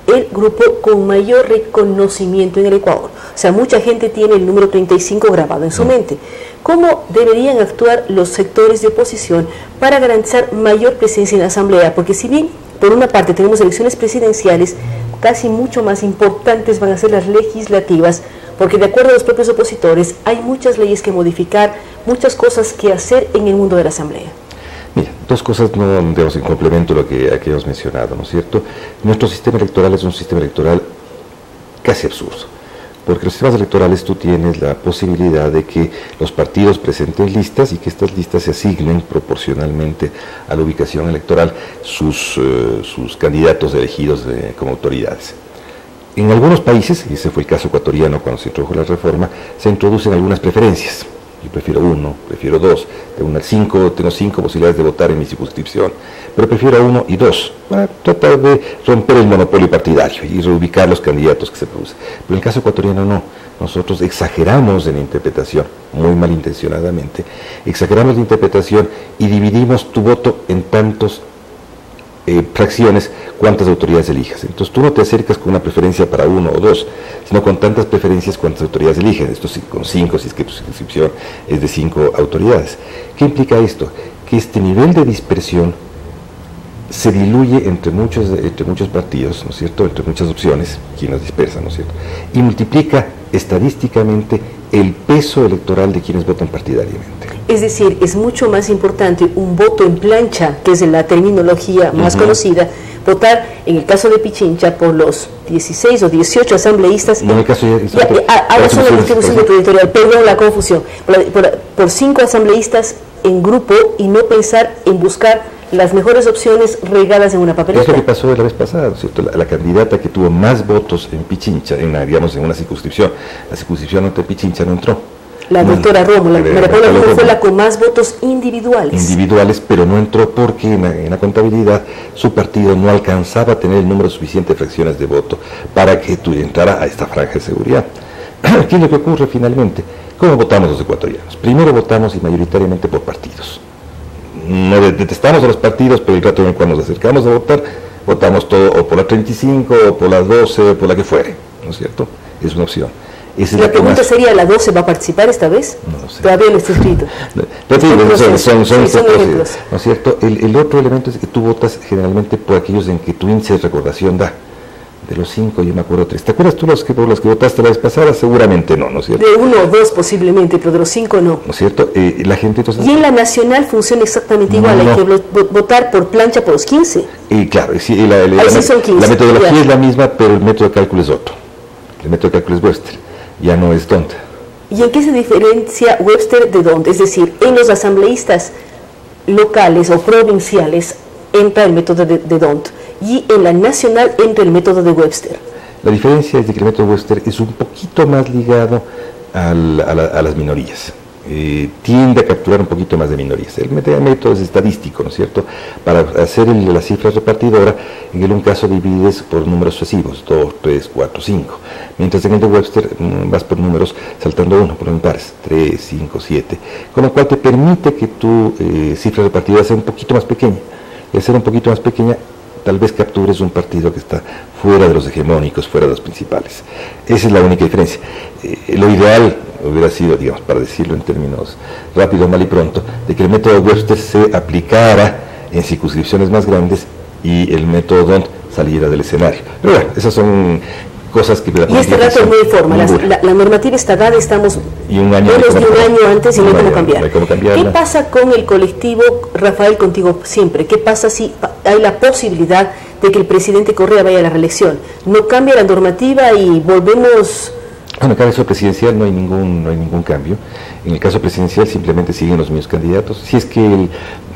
el grupo con mayor reconocimiento en el Ecuador. O sea, mucha gente tiene el número 35 grabado en su mente. ¿Cómo deberían actuar los sectores de oposición para garantizar mayor presencia en la Asamblea? Porque si bien, por una parte, tenemos elecciones presidenciales, casi mucho más importantes van a ser las legislativas, porque de acuerdo a los propios opositores, hay muchas leyes que modificar, muchas cosas que hacer en el mundo de la Asamblea. Mira, dos cosas no digamos, en complemento a lo que aquí hemos mencionado, ¿no es cierto? Nuestro sistema electoral es un sistema electoral casi absurdo, porque los sistemas electorales tú tienes la posibilidad de que los partidos presenten listas y que estas listas se asignen proporcionalmente a la ubicación electoral sus candidatos elegidos como autoridades. En algunos países, y ese fue el caso ecuatoriano cuando se introdujo la reforma, se introducen algunas preferencias. Yo prefiero 1, prefiero 2, tengo 5 posibilidades de votar en mi circunscripción, pero prefiero 1 y 2, para tratar de romper el monopolio partidario y reubicar los candidatos que se producen. Pero en el caso ecuatoriano no, nosotros exageramos en la interpretación, muy malintencionadamente, exageramos la interpretación y dividimos tu voto en tantos fracciones, cuántas autoridades elijas. Entonces tú no te acercas con una preferencia para 1 o 2, sino con tantas preferencias cuántas autoridades eligen. Esto sí, con 5, si es que tu circunscripción es de 5 autoridades. ¿Qué implica esto? Que este nivel de dispersión se diluye entre muchos partidos, ¿no es cierto?, entre muchas opciones, quienes dispersan, ¿no es cierto?, y multiplica estadísticamente el peso electoral de quienes votan partidariamente. Es decir, es mucho más importante un voto en plancha, que es la terminología más conocida, votar, en el caso de Pichincha, por los 16 o 18 asambleístas. No, en el caso ahora son la distribución territorial, perdón la confusión, por 5 asambleístas en grupo y no pensar en buscar las mejores opciones regadas en una papeleta. Es lo que pasó la vez pasada, ¿cierto? La candidata que tuvo más votos en Pichincha, en una circunscripción, la circunscripción de Pichincha no entró. La doctora Romo, María Paula Romo fue la con más votos individuales. Individuales, pero no entró porque en la contabilidad su partido no alcanzaba a tener el número suficiente de fracciones de voto para que entrara a esta franja de seguridad. ¿Qué es lo que ocurre finalmente? ¿Cómo votamos los ecuatorianos? Primero votamos y mayoritariamente por partidos. No detestamos a los partidos, pero el rato en el cual nos acercamos a votar, votamos todo o por la 35, o por la 12, o por la que fuere, ¿no es cierto? Es una opción. La pregunta sería, ¿la 12 va a participar esta vez? No lo sé. Todavía no está escrito. Son ejemplos, ¿no es cierto? El otro elemento es que tú votas generalmente por aquellos en que tu índice de recordación da. De los 5, yo me acuerdo 3. ¿Te acuerdas tú por los que votaste la vez pasada? Seguramente no, ¿no es cierto? De 1 o 2 posiblemente, pero de los 5 no. ¿No es cierto? La gente entonces... Y en la nacional funciona exactamente igual, hay que votar por plancha por los 15. Claro, sí, son 15. La metodología es la misma, pero el método de cálculo es otro. El método de cálculo es Webster, ya no es D'Hondt. ¿Y en qué se diferencia Webster de D'Hondt? Es decir, en los asambleístas locales o provinciales entra el método de D'Hondt, y en la nacional entra el método de Webster. La diferencia es de que el método Webster es un poquito más ligado a las minorías. Tiende a capturar un poquito más de minorías. El método es estadístico, ¿no es cierto? Para hacer la cifra repartidora, en un caso divides por números sucesivos, 2, 3, 4, 5. Mientras en el de Webster vas por números saltando uno, por impares, 3, 5, 7. Con lo cual te permite que tu cifra repartidora sea un poquito más pequeña. Y al ser un poquito más pequeña, tal vez captures un partido que está fuera de los hegemónicos, fuera de los principales. Esa es la única diferencia. Lo ideal hubiera sido, digamos, para decirlo en términos rápido, mal y pronto, de que el método Webster se aplicara en circunscripciones más grandes y el método D'Hondt saliera del escenario. Pero bueno, esas son cosas que... Y este rato es muy formal, la normativa está dada, estamos menos de un año antes y no hay cómo cambiar. ¿Qué pasa con el colectivo Rafael Contigo Siempre? ¿Qué pasa si hay la posibilidad de que el presidente Correa vaya a la reelección? ¿No cambia la normativa y volvemos...? Bueno, en el caso presidencial no hay ningún cambio. En el caso presidencial simplemente siguen los mismos candidatos. Si es que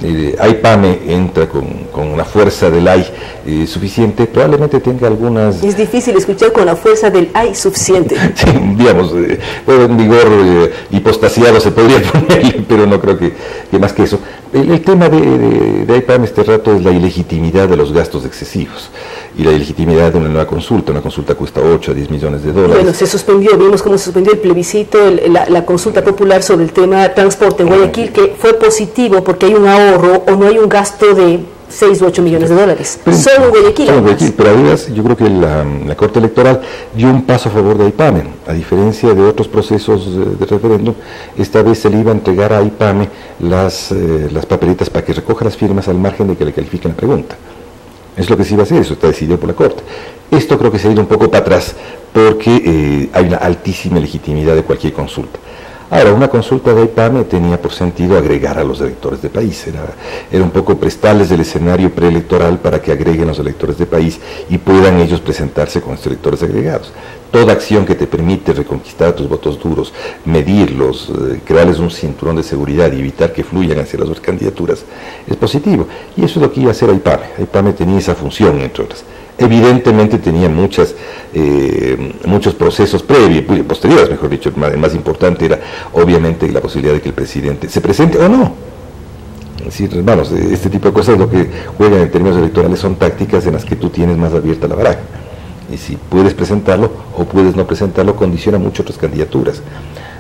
el AIPAME entra con una fuerza del AI suficiente, probablemente tenga algunas... Es difícil escuchar con la fuerza del AI suficiente. Sí, digamos, en vigor hipostasiado se podría poner, pero no creo que más que eso. El tema de AIPAME este rato es la ilegitimidad de los gastos excesivos y la ilegitimidad de una nueva consulta. Una consulta cuesta 8 a 10 millones de dólares. Bueno, se suspendió, vimos cómo se suspendió el plebiscito, la consulta popular sobre el tema transporte en Guayaquil, que fue positivo porque hay un ahorro o no hay un gasto de 6 u 8 millones de dólares. Solo en Guayaquil. Solo en Guayaquil, pero además yo creo que la Corte Electoral dio un paso a favor de AIPAME. A diferencia de otros procesos de referéndum, esta vez se le iba a entregar a AIPAME las papeletas para que recoja las firmas al margen de que le califiquen la pregunta. Es lo que se iba a hacer, eso está decidido por la Corte. Esto creo que se ha ido un poco para atrás porque hay una altísima legitimidad de cualquier consulta. Ahora, una consulta de AIPAME tenía por sentido agregar a los electores de país, era un poco prestarles el escenario preelectoral para que agreguen los electores de país y puedan ellos presentarse con estos electores agregados. Toda acción que te permite reconquistar tus votos duros, medirlos, crearles un cinturón de seguridad y evitar que fluyan hacia las otras candidaturas es positivo. Y eso es lo que iba a hacer AIPAME. AIPAME tenía esa función, entre otras. Evidentemente tenía muchos procesos previos, posteriores, mejor dicho. El más importante era obviamente la posibilidad de que el presidente se presente o no. Es decir, hermanos, este tipo de cosas lo que juegan en términos electorales son tácticas en las que tú tienes más abierta la baraja. Y si puedes presentarlo o puedes no presentarlo, condiciona mucho otras candidaturas.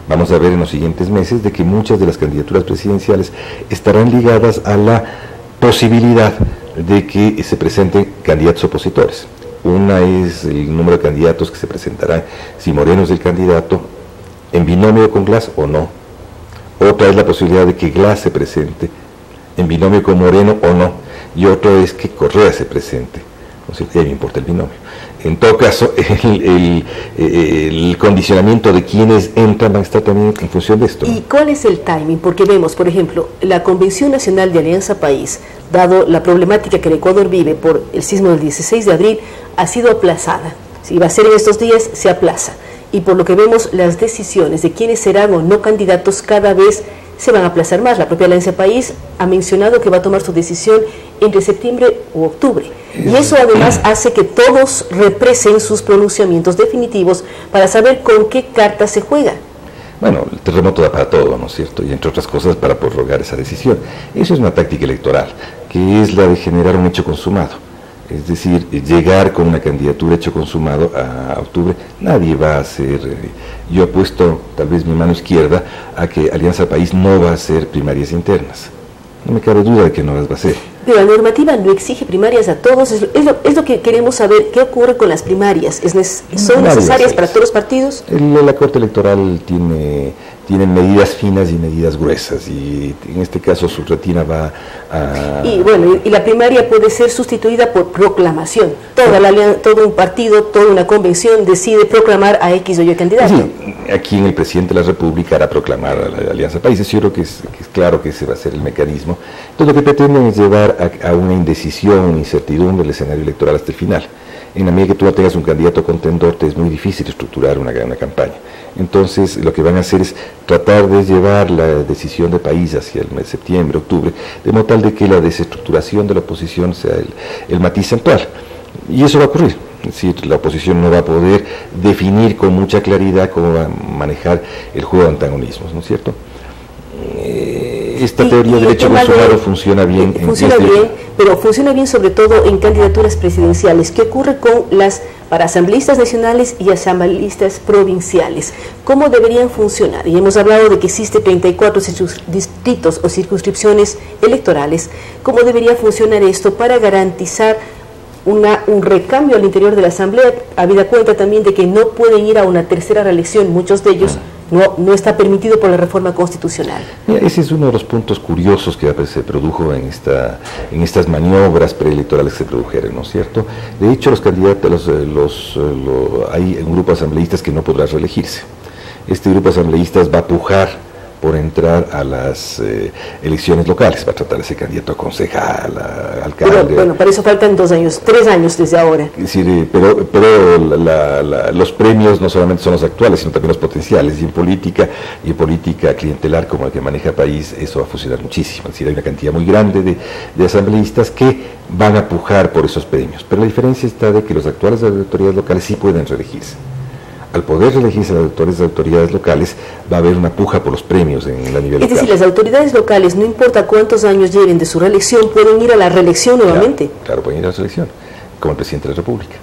Vamos a ver en los siguientes meses de que muchas de las candidaturas presidenciales estarán ligadas a la posibilidad de que se presenten candidatos opositores. Una es el número de candidatos que se presentarán, si Moreno es el candidato, en binomio con Glass o no. Otra es la posibilidad de que Glass se presente en binomio con Moreno o no. Y otro es que Correa se presente. O sea, ya me importa el binomio. En todo caso, el condicionamiento de quienes entran va a estar también en función de esto. ¿Y cuál es el timing? Porque vemos, por ejemplo, la Convención Nacional de Alianza País, dado la problemática que el Ecuador vive por el sismo del 16 de abril, ha sido aplazada. Si va a ser en estos días, se aplaza. Y por lo que vemos, las decisiones de quiénes serán o no candidatos cada vez se van a aplazar más. La propia Alianza País ha mencionado que va a tomar su decisión entre septiembre u octubre. Y eso además hace que todos represen sus pronunciamientos definitivos para saber con qué cartas se juega. Bueno, el terremoto da para todo, ¿no es cierto? Y entre otras cosas para prorrogar esa decisión. Eso es una táctica electoral, que es la de generar un hecho consumado. Es decir, llegar con una candidatura hecho consumado a octubre, nadie va a hacer, yo apuesto tal vez mi mano izquierda a que Alianza País no va a hacer primarias internas. No me cabe duda de que no las va a hacer. Pero la normativa no exige primarias a todos, es lo que queremos saber, ¿qué ocurre con las primarias? ¿Son necesarias para todos los partidos? La Corte Electoral tiene medidas finas y medidas gruesas, y en este caso su retina va a... Y la primaria puede ser sustituida por proclamación. Todo un partido, toda una convención decide proclamar a X o Y candidato. Sí, aquí en el presidente de la República hará proclamar a la Alianza País. Yo creo que es claro que ese va a ser el mecanismo. Entonces lo que pretenden es llevar a una indecisión, una incertidumbre el escenario electoral hasta el final. En la medida que tú no tengas un candidato contendor, te es muy difícil estructurar una campaña. Entonces, lo que van a hacer es tratar de llevar la decisión de país hacia el mes de septiembre, octubre, de modo tal de que la desestructuración de la oposición sea el matiz central. Y eso va a ocurrir. Es decir, la oposición no va a poder definir con mucha claridad cómo va a manejar el juego de antagonismos, ¿no es cierto? Esta teoría del hecho consumado funciona bien. Pero funciona bien sobre todo en candidaturas presidenciales. ¿Qué ocurre para asambleístas nacionales y asambleístas provinciales? ¿Cómo deberían funcionar? Y hemos hablado de que existe 34 distritos o circunscripciones electorales. ¿Cómo debería funcionar esto para garantizar un recambio al interior de la asamblea, habida cuenta también de que no pueden ir a una tercera reelección, muchos de ellos no está permitido por la reforma constitucional? Mira, ese es uno de los puntos curiosos que se produjo en estas maniobras preelectorales que se produjeron, ¿no es cierto? De hecho, los candidatos, hay un grupo de asambleístas que no podrá reelegirse. Este grupo de asambleístas va a pujar por entrar a las elecciones locales, va a tratar de ser candidato a concejal, a alcalde. Pero para eso faltan 2 años, 3 años desde ahora. Es decir, pero los premios no solamente son los actuales, sino también los potenciales, y en política clientelar como la que maneja País, eso va a funcionar muchísimo. Es decir, hay una cantidad muy grande de asambleístas que van a pujar por esos premios, pero la diferencia está de que los actuales autoridades locales sí pueden reelegirse. Al poder reelegirse las autoridades locales, va a haber una puja por los premios en la nivel local. Es decir, las autoridades locales, no importa cuántos años lleven de su reelección, pueden ir a la reelección nuevamente. Claro, pueden ir a la reelección, como el presidente de la República.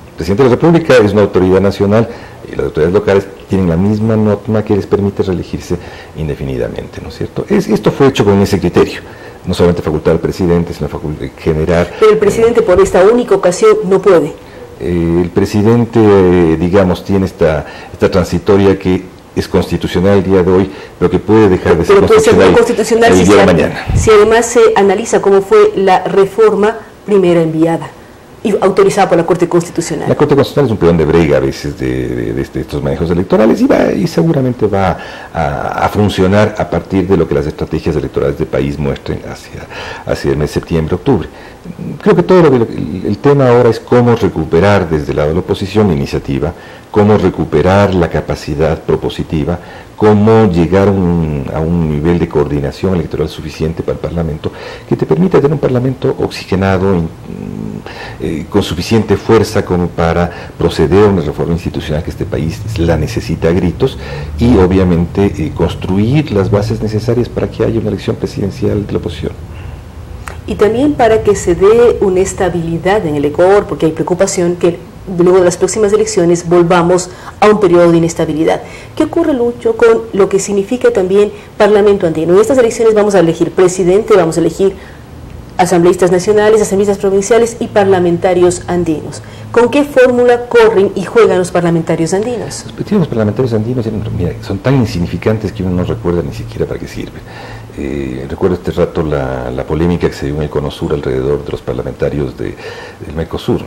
El presidente de la República es una autoridad nacional y las autoridades locales tienen la misma norma que les permite reelegirse indefinidamente, ¿no es cierto? Esto fue hecho con ese criterio. No solamente facultad al presidente, sino generar... Pero el presidente por esta única ocasión no puede. El presidente, digamos, tiene esta transitoria que es constitucional el día de hoy, pero que puede dejar de ser constitucional el día de mañana. Si además se analiza cómo fue la reforma primera enviada y autorizada por la Corte Constitucional. La Corte Constitucional es un peón de brega a veces de estos manejos electorales y seguramente va a funcionar a partir de lo que las estrategias electorales del país muestren hacia el mes de septiembre, octubre. Creo que el tema ahora es cómo recuperar desde el lado de la oposición la iniciativa, cómo recuperar la capacidad propositiva, cómo llegar a un nivel de coordinación electoral suficiente para el Parlamento que te permita tener un Parlamento oxigenado, con suficiente fuerza como para proceder a una reforma institucional que este país la necesita a gritos y obviamente construir las bases necesarias para que haya una elección presidencial de la oposición. Y también para que se dé una estabilidad en el Ecuador, porque hay preocupación que luego de las próximas elecciones volvamos a un periodo de inestabilidad. ¿Qué ocurre, Lucho, con lo que significa también Parlamento Andino? En estas elecciones vamos a elegir presidente, vamos a elegir asambleístas nacionales, asambleístas provinciales y parlamentarios andinos. ¿Con qué fórmula corren y juegan los parlamentarios andinos? Los parlamentarios andinos son tan insignificantes que uno no recuerda ni siquiera para qué sirven. Recuerdo este rato la polémica que se dio en el Cono Sur alrededor de los parlamentarios del Mercosur.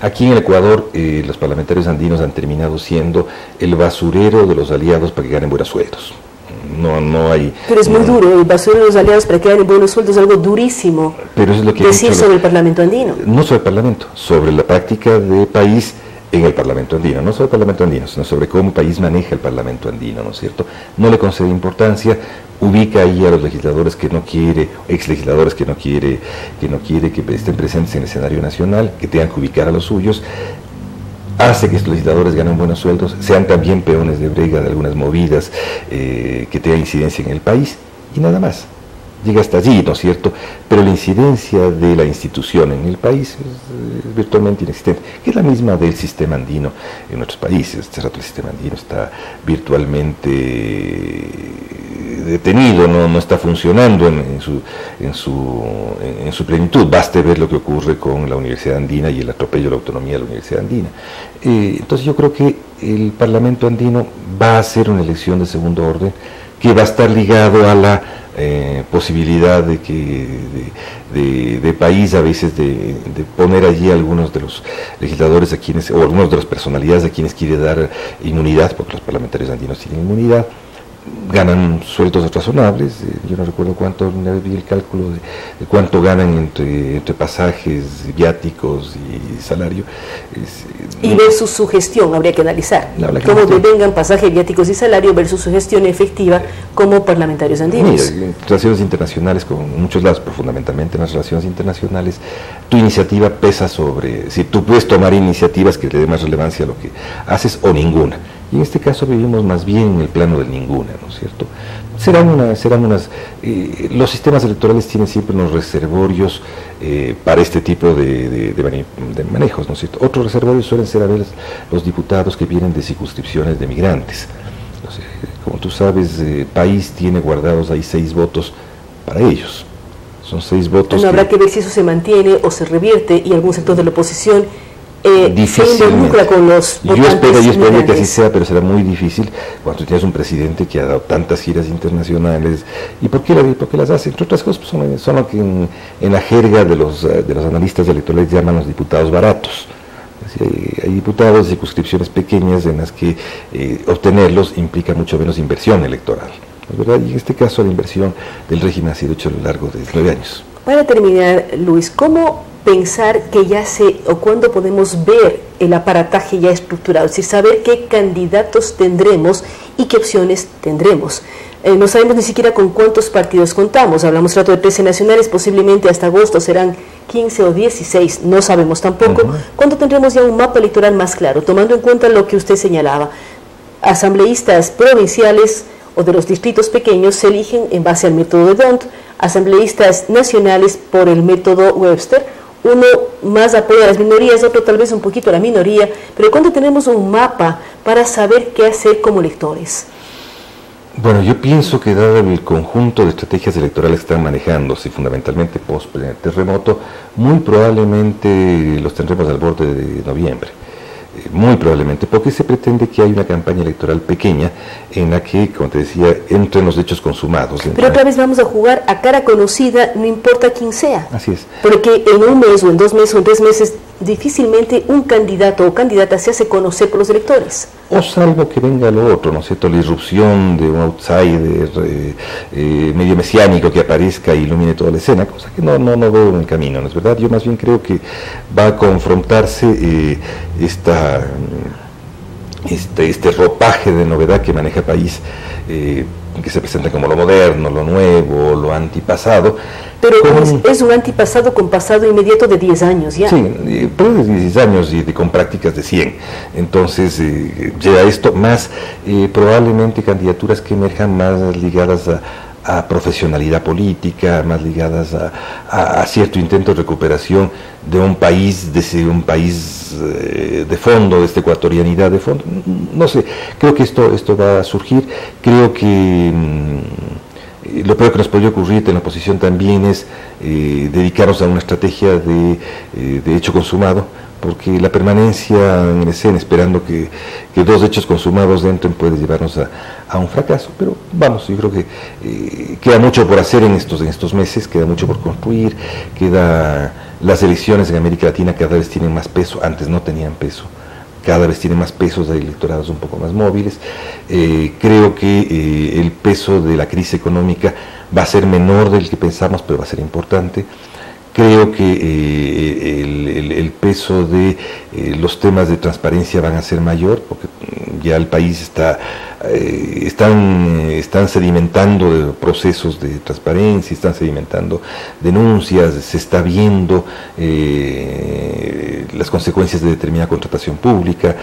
Aquí en el Ecuador los parlamentarios andinos han terminado siendo el basurero de los aliados para que ganen buenos sueldos. No hay... Pero es muy duro, el basurero de los aliados para que ganen buenos sueldos es algo durísimo. Pero eso es lo que decir sobre el Parlamento andino. No sobre el Parlamento, sobre la práctica de país en el Parlamento andino, no sobre el Parlamento andino, sino sobre cómo el país maneja el Parlamento andino, ¿no es cierto? No le concede importancia, ubica ahí a los legisladores que no quiere, exlegisladores que no quiere que estén presentes en el escenario nacional, que tengan que ubicar a los suyos, hace que estos legisladores ganen buenos sueldos, sean también peones de brega de algunas movidas que tengan incidencia en el país, y nada más. llega hasta allí, ¿no es cierto? Pero la incidencia de la institución en el país es virtualmente inexistente, que es la misma del sistema andino en nuestros países. Este rato el sistema andino está virtualmente detenido, no está funcionando en su plenitud. Baste ver lo que ocurre con la Universidad Andina y el atropello a la autonomía de la Universidad Andina. Entonces yo creo que el Parlamento andino va a ser una elección de segundo orden, que va a estar ligado a la posibilidad de país a veces de poner allí a algunos de los legisladores a quienes, o algunos de las personalidades a quienes quiere dar inmunidad, porque los parlamentarios andinos tienen inmunidad, ganan sueldos razonables. Yo no recuerdo cuánto, una vez vi el cálculo de cuánto ganan entre pasajes, viáticos y salario. Y versus su gestión, habría que analizar cómo devengan pasajes, viáticos y salario versus su gestión efectiva como parlamentarios andinos. Mira, en relaciones internacionales, con muchos lados, pero fundamentalmente en las relaciones internacionales, tu iniciativa pesa sobre, si tú puedes tomar iniciativas que le den más relevancia a lo que haces o ninguna. Y en este caso vivimos más bien en el plano del ninguna, ¿no es cierto? Los sistemas electorales tienen siempre unos reservorios para este tipo de manejos, ¿no es cierto? Otros reservorios suelen ser a veces los diputados que vienen de circunscripciones de migrantes. Entonces, como tú sabes, el país tiene guardados ahí 6 votos para ellos. Son 6 votos. Bueno, habrá que ver si eso se mantiene o se revierte y algún sector de la oposición se involucra con los votantes. Yo espero que así sea, pero será muy difícil cuando tienes un presidente que ha dado tantas giras internacionales. ¿Y por qué las hace? Entre otras cosas, pues son lo que en la jerga de los analistas electorales llaman los diputados baratos. Hay diputados de circunscripciones pequeñas en las que obtenerlos implica mucho menos inversión electoral, ¿verdad? Y en este caso la inversión del régimen ha sido hecha a lo largo de 9 años. Para terminar, Luis, ¿cómo pensar que ya o cuándo podemos ver el aparataje ya estructurado? Es decir, saber qué candidatos tendremos y qué opciones tendremos. No sabemos ni siquiera con cuántos partidos contamos. Hablamos rato de 13 nacionales, posiblemente hasta agosto serán 15 o 16, no sabemos tampoco. ¿Cuándo tendremos ya un mapa electoral más claro, tomando en cuenta lo que usted señalaba? Asambleístas provinciales o de los distritos pequeños se eligen en base al método de D'Hondt, asambleístas nacionales por el método Webster. Uno más apoya a las minorías, otro tal vez un poquito a la minoría, pero ¿cuándo tenemos un mapa para saber qué hacer como electores? Bueno, yo pienso que dado el conjunto de estrategias electorales que están manejándose, fundamentalmente post-terremoto, muy probablemente los tendremos al borde de noviembre. Muy probablemente, porque se pretende que haya una campaña electoral pequeña en la que, como te decía, entren los hechos consumados. Pero otra vez vamos a jugar a cara conocida, no importa quién sea. Así es. Porque en un mes o en 2 meses o en 3 meses, difícilmente un candidato o candidata se hace conocer por los electores. O salvo que venga lo otro, ¿no es cierto?, la irrupción de un outsider medio mesiánico que aparezca e ilumine toda la escena, cosa que no veo en el camino, ¿no es verdad? Yo más bien creo que va a confrontarse este ropaje de novedad que maneja el país, que se presenta como lo moderno, lo nuevo, lo antipasado. Pero es un antipasado con pasado inmediato de 10 años ya. Sí, pero de 10 años y con prácticas de 100. Entonces, llega esto más probablemente candidaturas que emerjan más ligadas a profesionalidad política, más ligadas a cierto intento de recuperación de un país, de fondo, de esta ecuatorianidad de fondo. No sé, creo que esto va a surgir. Creo que lo peor que nos podría ocurrir en la oposición también es dedicarnos a una estrategia de hecho consumado, porque la permanencia en la escena esperando que 2 hechos consumados entren puede llevarnos a un fracaso. Pero vamos, yo creo que queda mucho por hacer en estos meses, queda mucho por construir, las elecciones en América Latina cada vez tienen más peso, antes no tenían peso, cada vez tienen más pesos, hay electorados un poco más móviles. Creo que el peso de la crisis económica va a ser menor del que pensamos, pero va a ser importante. Creo que el peso de los temas de transparencia van a ser mayor, porque ya el país están sedimentando procesos de transparencia, están sedimentando denuncias, se está viendo las consecuencias de determinada contratación pública.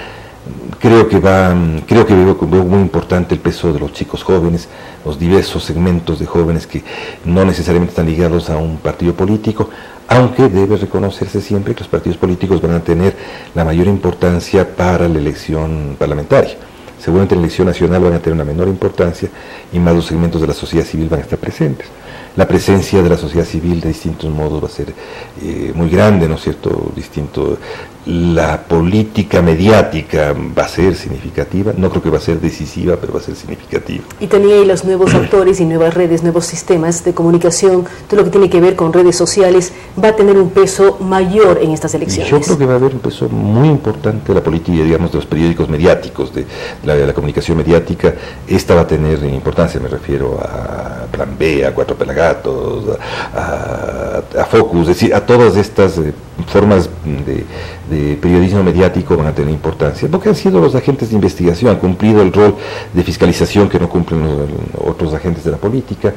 Creo que veo muy importante el peso de los chicos jóvenes, los diversos segmentos de jóvenes que no necesariamente están ligados a un partido político, aunque debe reconocerse siempre que los partidos políticos van a tener la mayor importancia para la elección parlamentaria. Seguramente en la elección nacional van a tener una menor importancia y más los segmentos de la sociedad civil van a estar presentes. La presencia de la sociedad civil de distintos modos va a ser muy grande, ¿no es cierto? Distinto. La política mediática va a ser significativa, no creo que va a ser decisiva, pero va a ser significativa. Y también hay los nuevos actores y nuevas redes, nuevos sistemas de comunicación, todo lo que tiene que ver con redes sociales va a tener un peso mayor en estas elecciones. Yo creo que va a haber un peso muy importante de la política, digamos, de los periódicos mediáticos, de la comunicación mediática. Esta va a tener importancia, me refiero a Plan B, a Cuatro Pelagatos, a Focus, es decir, a todas estas formas de periodismo mediático van a tener importancia, porque han sido los agentes de investigación, han cumplido el rol de fiscalización que no cumplen otros agentes de la política.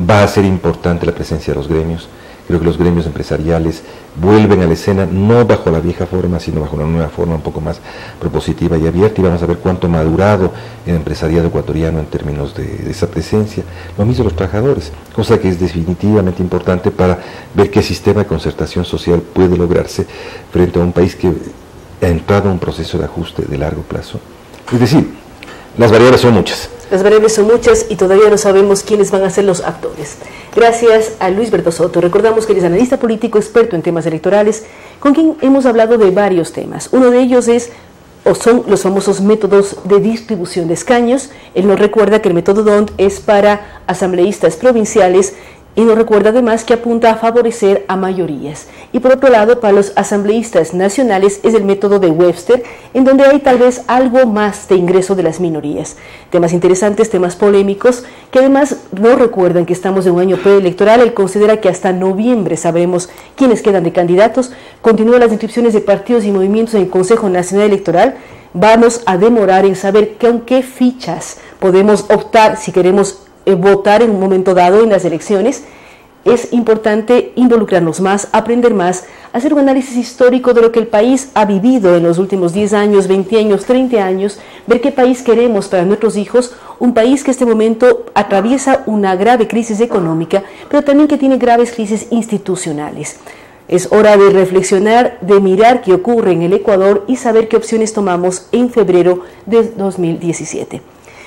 Va a ser importante la presencia de los gremios. Creo que los gremios empresariales vuelven a la escena, no bajo la vieja forma, sino bajo una nueva forma un poco más propositiva y abierta, y vamos a ver cuánto ha madurado el empresariado ecuatoriano en términos de esa presencia. Lo mismo los trabajadores, cosa que es definitivamente importante para ver qué sistema de concertación social puede lograrse frente a un país que ha entrado en un proceso de ajuste de largo plazo. Es decir, las variables son muchas. Las variables son muchas y todavía no sabemos quiénes van a ser los actores. Gracias a Luis Berto Soto. Recordamos que él es analista político experto en temas electorales, con quien hemos hablado de varios temas. Uno de ellos son los famosos métodos de distribución de escaños. Él nos recuerda que el método DONT es para asambleístas provinciales y nos recuerda además que apunta a favorecer a mayorías. Y por otro lado, para los asambleístas nacionales es el método de Webster, en donde hay tal vez algo más de ingreso de las minorías. Temas interesantes, temas polémicos, que además nos recuerdan que estamos en un año preelectoral. Él considera que hasta noviembre sabremos quiénes quedan de candidatos. Continúan las inscripciones de partidos y movimientos en el Consejo Nacional Electoral. Vamos a demorar en saber con qué fichas podemos optar si queremos votar en un momento dado en las elecciones. Es importante involucrarnos más, aprender más, hacer un análisis histórico de lo que el país ha vivido en los últimos 10 años, 20 años, 30 años, ver qué país queremos para nuestros hijos, un país que en este momento atraviesa una grave crisis económica, pero también que tiene graves crisis institucionales. Es hora de reflexionar, de mirar qué ocurre en el Ecuador y saber qué opciones tomamos en febrero de 2017.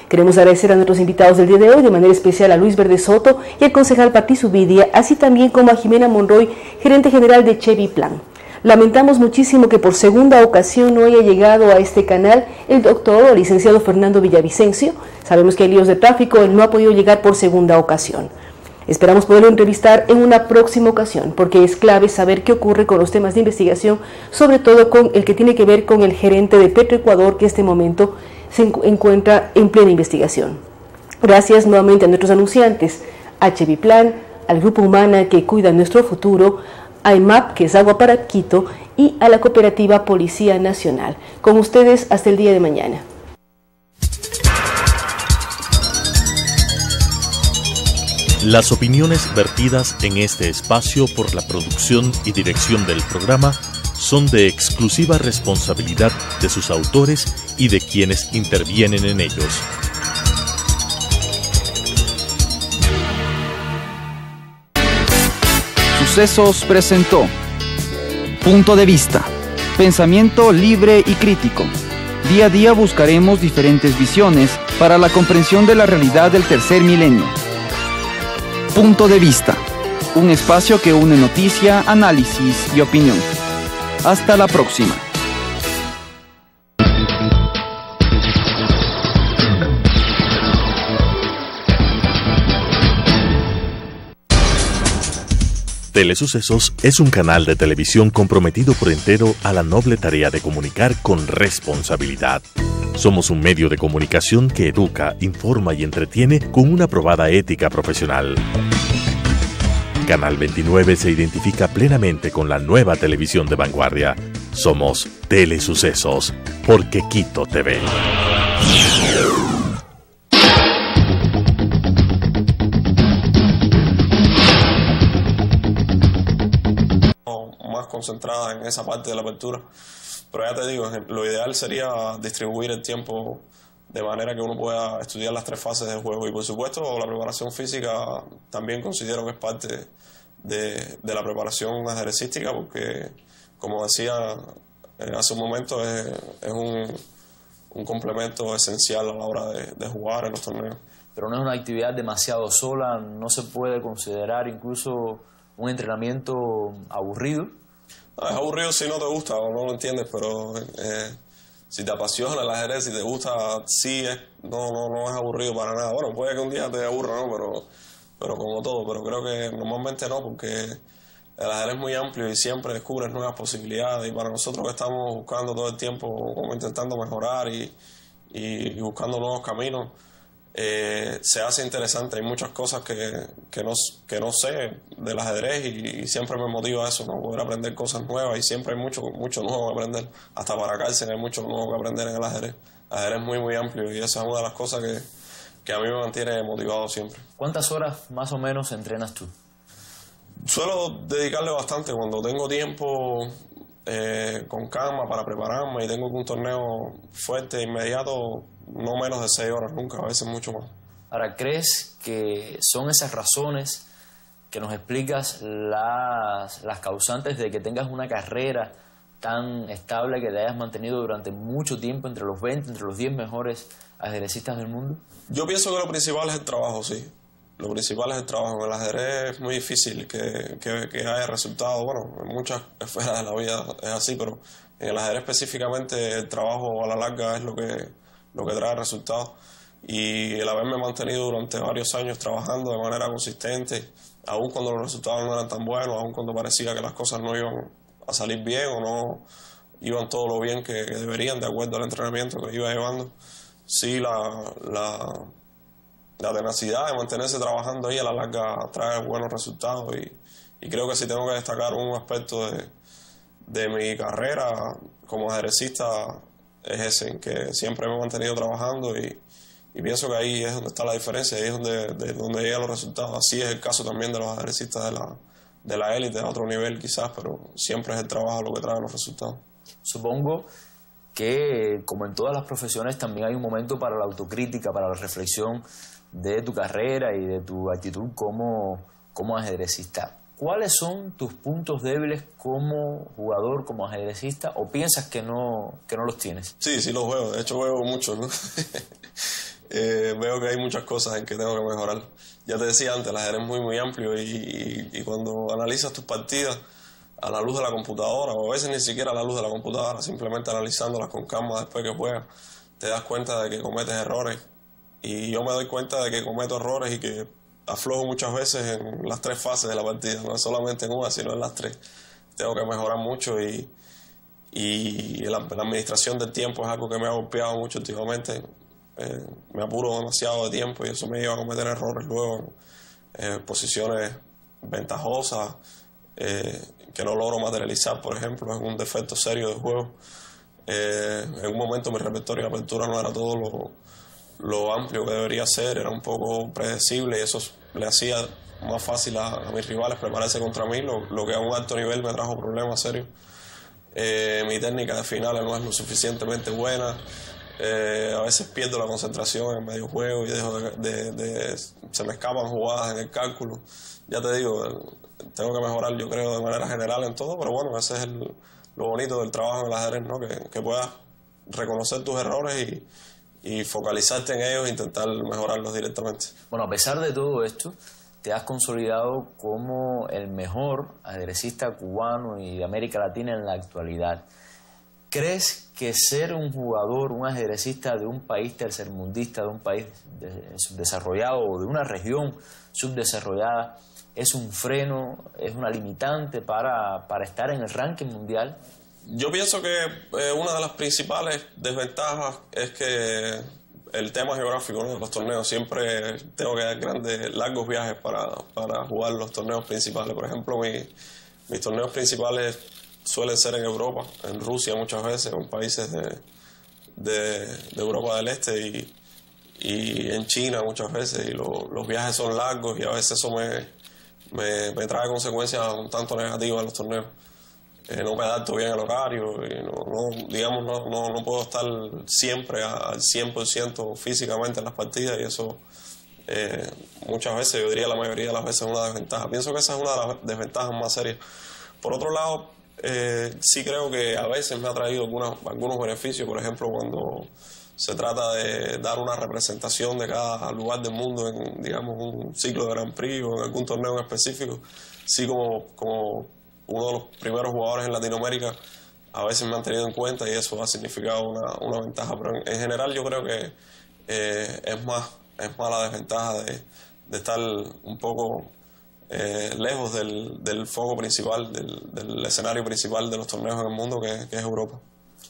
Queremos agradecer a nuestros invitados del día de hoy, de manera especial a Luis Berto Soto y al concejal Patricio Vidia, así también como a Jimena Monroy, gerente general de Cheviplan. Lamentamos muchísimo que por segunda ocasión no haya llegado a este canal el doctor o licenciado Fernando Villavicencio. Sabemos que hay líos de tráfico, él no ha podido llegar por segunda ocasión. Esperamos poderlo entrevistar en una próxima ocasión, porque es clave saber qué ocurre con los temas de investigación, sobre todo con el que tiene que ver con el gerente de Petroecuador, que en este momento se encuentra en plena investigación. Gracias nuevamente a nuestros anunciantes, a Cheviplan, al Grupo Humana que cuida nuestro futuro, a EMAP, que es Agua para Quito, y a la Cooperativa Policía Nacional. Con ustedes hasta el día de mañana. Las opiniones vertidas en este espacio por la producción y dirección del programa son de exclusiva responsabilidad de sus autores y de quienes intervienen en ellos. Sucesos presentó Punto de Vista, pensamiento libre y crítico. Día a día buscaremos diferentes visiones para la comprensión de la realidad del tercer milenio. Punto de Vista, un espacio que une noticia, análisis y opinión. Hasta la próxima. Telesucesos es un canal de televisión comprometido por entero a la noble tarea de comunicar con responsabilidad. Somos un medio de comunicación que educa, informa y entretiene con una probada ética profesional. Canal 29 se identifica plenamente con la nueva televisión de vanguardia. Somos Telesucesos, porque Quito TV. Más concentrada en esa parte de la apertura. Pero ya te digo, lo ideal sería distribuir el tiempo de manera que uno pueda estudiar las 3 fases del juego. Y por supuesto, la preparación física también considero que es parte de la preparación ajedrecística, porque, como decía hace un momento, es un complemento esencial a la hora de jugar en los torneos. Pero no es una actividad demasiado sola, no se puede considerar incluso un entrenamiento aburrido. Es aburrido si no te gusta o no lo entiendes, pero si te apasiona el ajedrez, si te gusta, sí, no es aburrido para nada. Bueno, puede que un día te aburra, ¿no? Pero como todo, pero creo que normalmente no, porque el ajedrez es muy amplio y siempre descubres nuevas posibilidades, y para nosotros que estamos buscando todo el tiempo, como intentando mejorar y buscando nuevos caminos, se hace interesante. Hay muchas cosas que no sé del ajedrez y siempre me motiva eso, ¿no? Poder aprender cosas nuevas, y siempre hay mucho nuevo que aprender. Hasta para cárcel hay mucho nuevo que aprender en el ajedrez. El ajedrez es muy amplio, y esa es una de las cosas que a mí me mantiene motivado siempre. ¿Cuántas horas más o menos entrenas tú? Suelo dedicarle bastante cuando tengo tiempo, con calma, para prepararme, y tengo un torneo fuerte, inmediato, no menos de 6 horas nunca, a veces mucho más. Ahora, ¿crees que son esas razones que nos explicas las causantes de que tengas una carrera tan estable, que te hayas mantenido durante mucho tiempo entre los 20, entre los 10 mejores ajedrecistas del mundo? Yo pienso que lo principal es el trabajo, sí. Lo principal es el trabajo. En el ajedrez es muy difícil que haya resultados. Bueno, en muchas esferas de la vida es así, pero en el ajedrez específicamente el trabajo a la larga es lo que trae resultados. Y el haberme mantenido durante varios años trabajando de manera consistente, aun cuando los resultados no eran tan buenos, aun cuando parecía que las cosas no iban a salir bien o no iban todo lo bien que deberían, de acuerdo al entrenamiento que iba llevando, sí, la tenacidad de mantenerse trabajando ahí a la larga trae buenos resultados, y creo que si tengo que destacar un aspecto de mi carrera como ajedrecista es ese, en que siempre me he mantenido trabajando, y pienso que ahí es donde está la diferencia, ahí es donde llegan los resultados. Así es el caso también de los ajedrecistas de la élite, a otro nivel quizás, pero siempre es el trabajo lo que trae los resultados. Supongo que, como en todas las profesiones, también hay un momento para la autocrítica, para la reflexión de tu carrera y de tu actitud como ajedrecista. ¿Cuáles son tus puntos débiles como jugador, como ajedrecista, o piensas que no los tienes? Sí, los juego. De hecho, juego mucho, ¿no? Veo que hay muchas cosas en que tengo que mejorar. Ya te decía antes, el ajedrez es muy amplio, y cuando analizas tus partidas a la luz de la computadora, o a veces ni siquiera a la luz de la computadora, simplemente analizándolas con calma después que juegas, te das cuenta de que cometes errores. Y yo me doy cuenta de que cometo errores y que aflojo muchas veces en las 3 fases de la partida, no solamente en una, sino en las 3. Tengo que mejorar mucho, y la administración del tiempo es algo que me ha golpeado mucho últimamente. Me apuro demasiado de tiempo, y eso me lleva a cometer errores luego en posiciones ventajosas que no logro materializar, por ejemplo. Es un defecto serio del juego. En un momento mi repertorio de apertura no era todo lo amplio que debería ser, era un poco predecible, y eso le hacía más fácil a mis rivales prepararse contra mí, lo que a un alto nivel me trajo problemas serios. Mi técnica de finales no es lo suficientemente buena. A veces pierdo la concentración en medio juego y dejo se me escapan jugadas en el cálculo. Ya te digo, tengo que mejorar, yo creo, de manera general en todo, pero bueno, ese es lo bonito del trabajo en el ajedrez, ¿no? Que puedas reconocer tus errores y focalizarte en ellos e intentar mejorarlos directamente. Bueno, a pesar de todo esto, te has consolidado como el mejor ajedrecista cubano y de América Latina en la actualidad. ¿Crees que ser un jugador, un ajedrecista de un país tercermundista, de un país subdesarrollado o de una región subdesarrollada, es un freno, es una limitante para estar en el ranking mundial? Yo pienso que una de las principales desventajas es que el tema geográfico, ¿no?, de los torneos. Siempre tengo que dar largos viajes para jugar los torneos principales. Por ejemplo, mis torneos principales suelen ser en Europa, en Rusia muchas veces, en países de Europa del Este, y en China muchas veces, y los viajes son largos, y a veces eso me trae consecuencias un tanto negativas en los torneos. no me adapto bien al horario, y no puedo estar siempre al 100% físicamente en las partidas, y eso muchas veces, yo diría la mayoría de las veces, es una desventaja. Pienso que esa es una de las desventajas más serias. Por otro lado, sí creo que a veces me ha traído algunos beneficios, por ejemplo, cuando se trata de dar una representación de cada lugar del mundo en, digamos, un ciclo de Grand Prix o en algún torneo en específico. Sí, como uno de los primeros jugadores en Latinoamérica, a veces me han tenido en cuenta y eso ha significado una ventaja, pero en general yo creo que es más la desventaja de estar un poco lejos del foco principal, del escenario principal de los torneos en el mundo, que es Europa.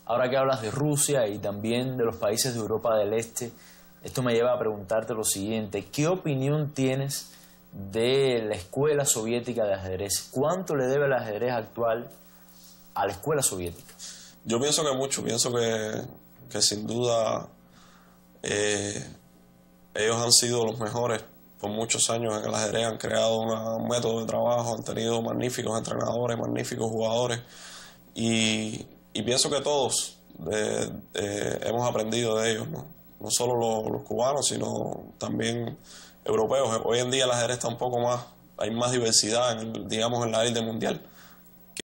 Ahora que hablas de Rusia y también de los países de Europa del Este, esto me lleva a preguntarte lo siguiente: ¿qué opinión tienes de la escuela soviética de ajedrez? ¿Cuánto le debe el ajedrez actual a la escuela soviética? Yo pienso que mucho, pienso que sin duda ellos han sido los mejores por muchos años en el ajedrez, han creado un método de trabajo, han tenido magníficos entrenadores, magníficos jugadores, y pienso que todos hemos aprendido de ellos, no solo los cubanos, sino también europeos. Hoy en día el ajedrez está un poco más, hay más diversidad en la élite mundial.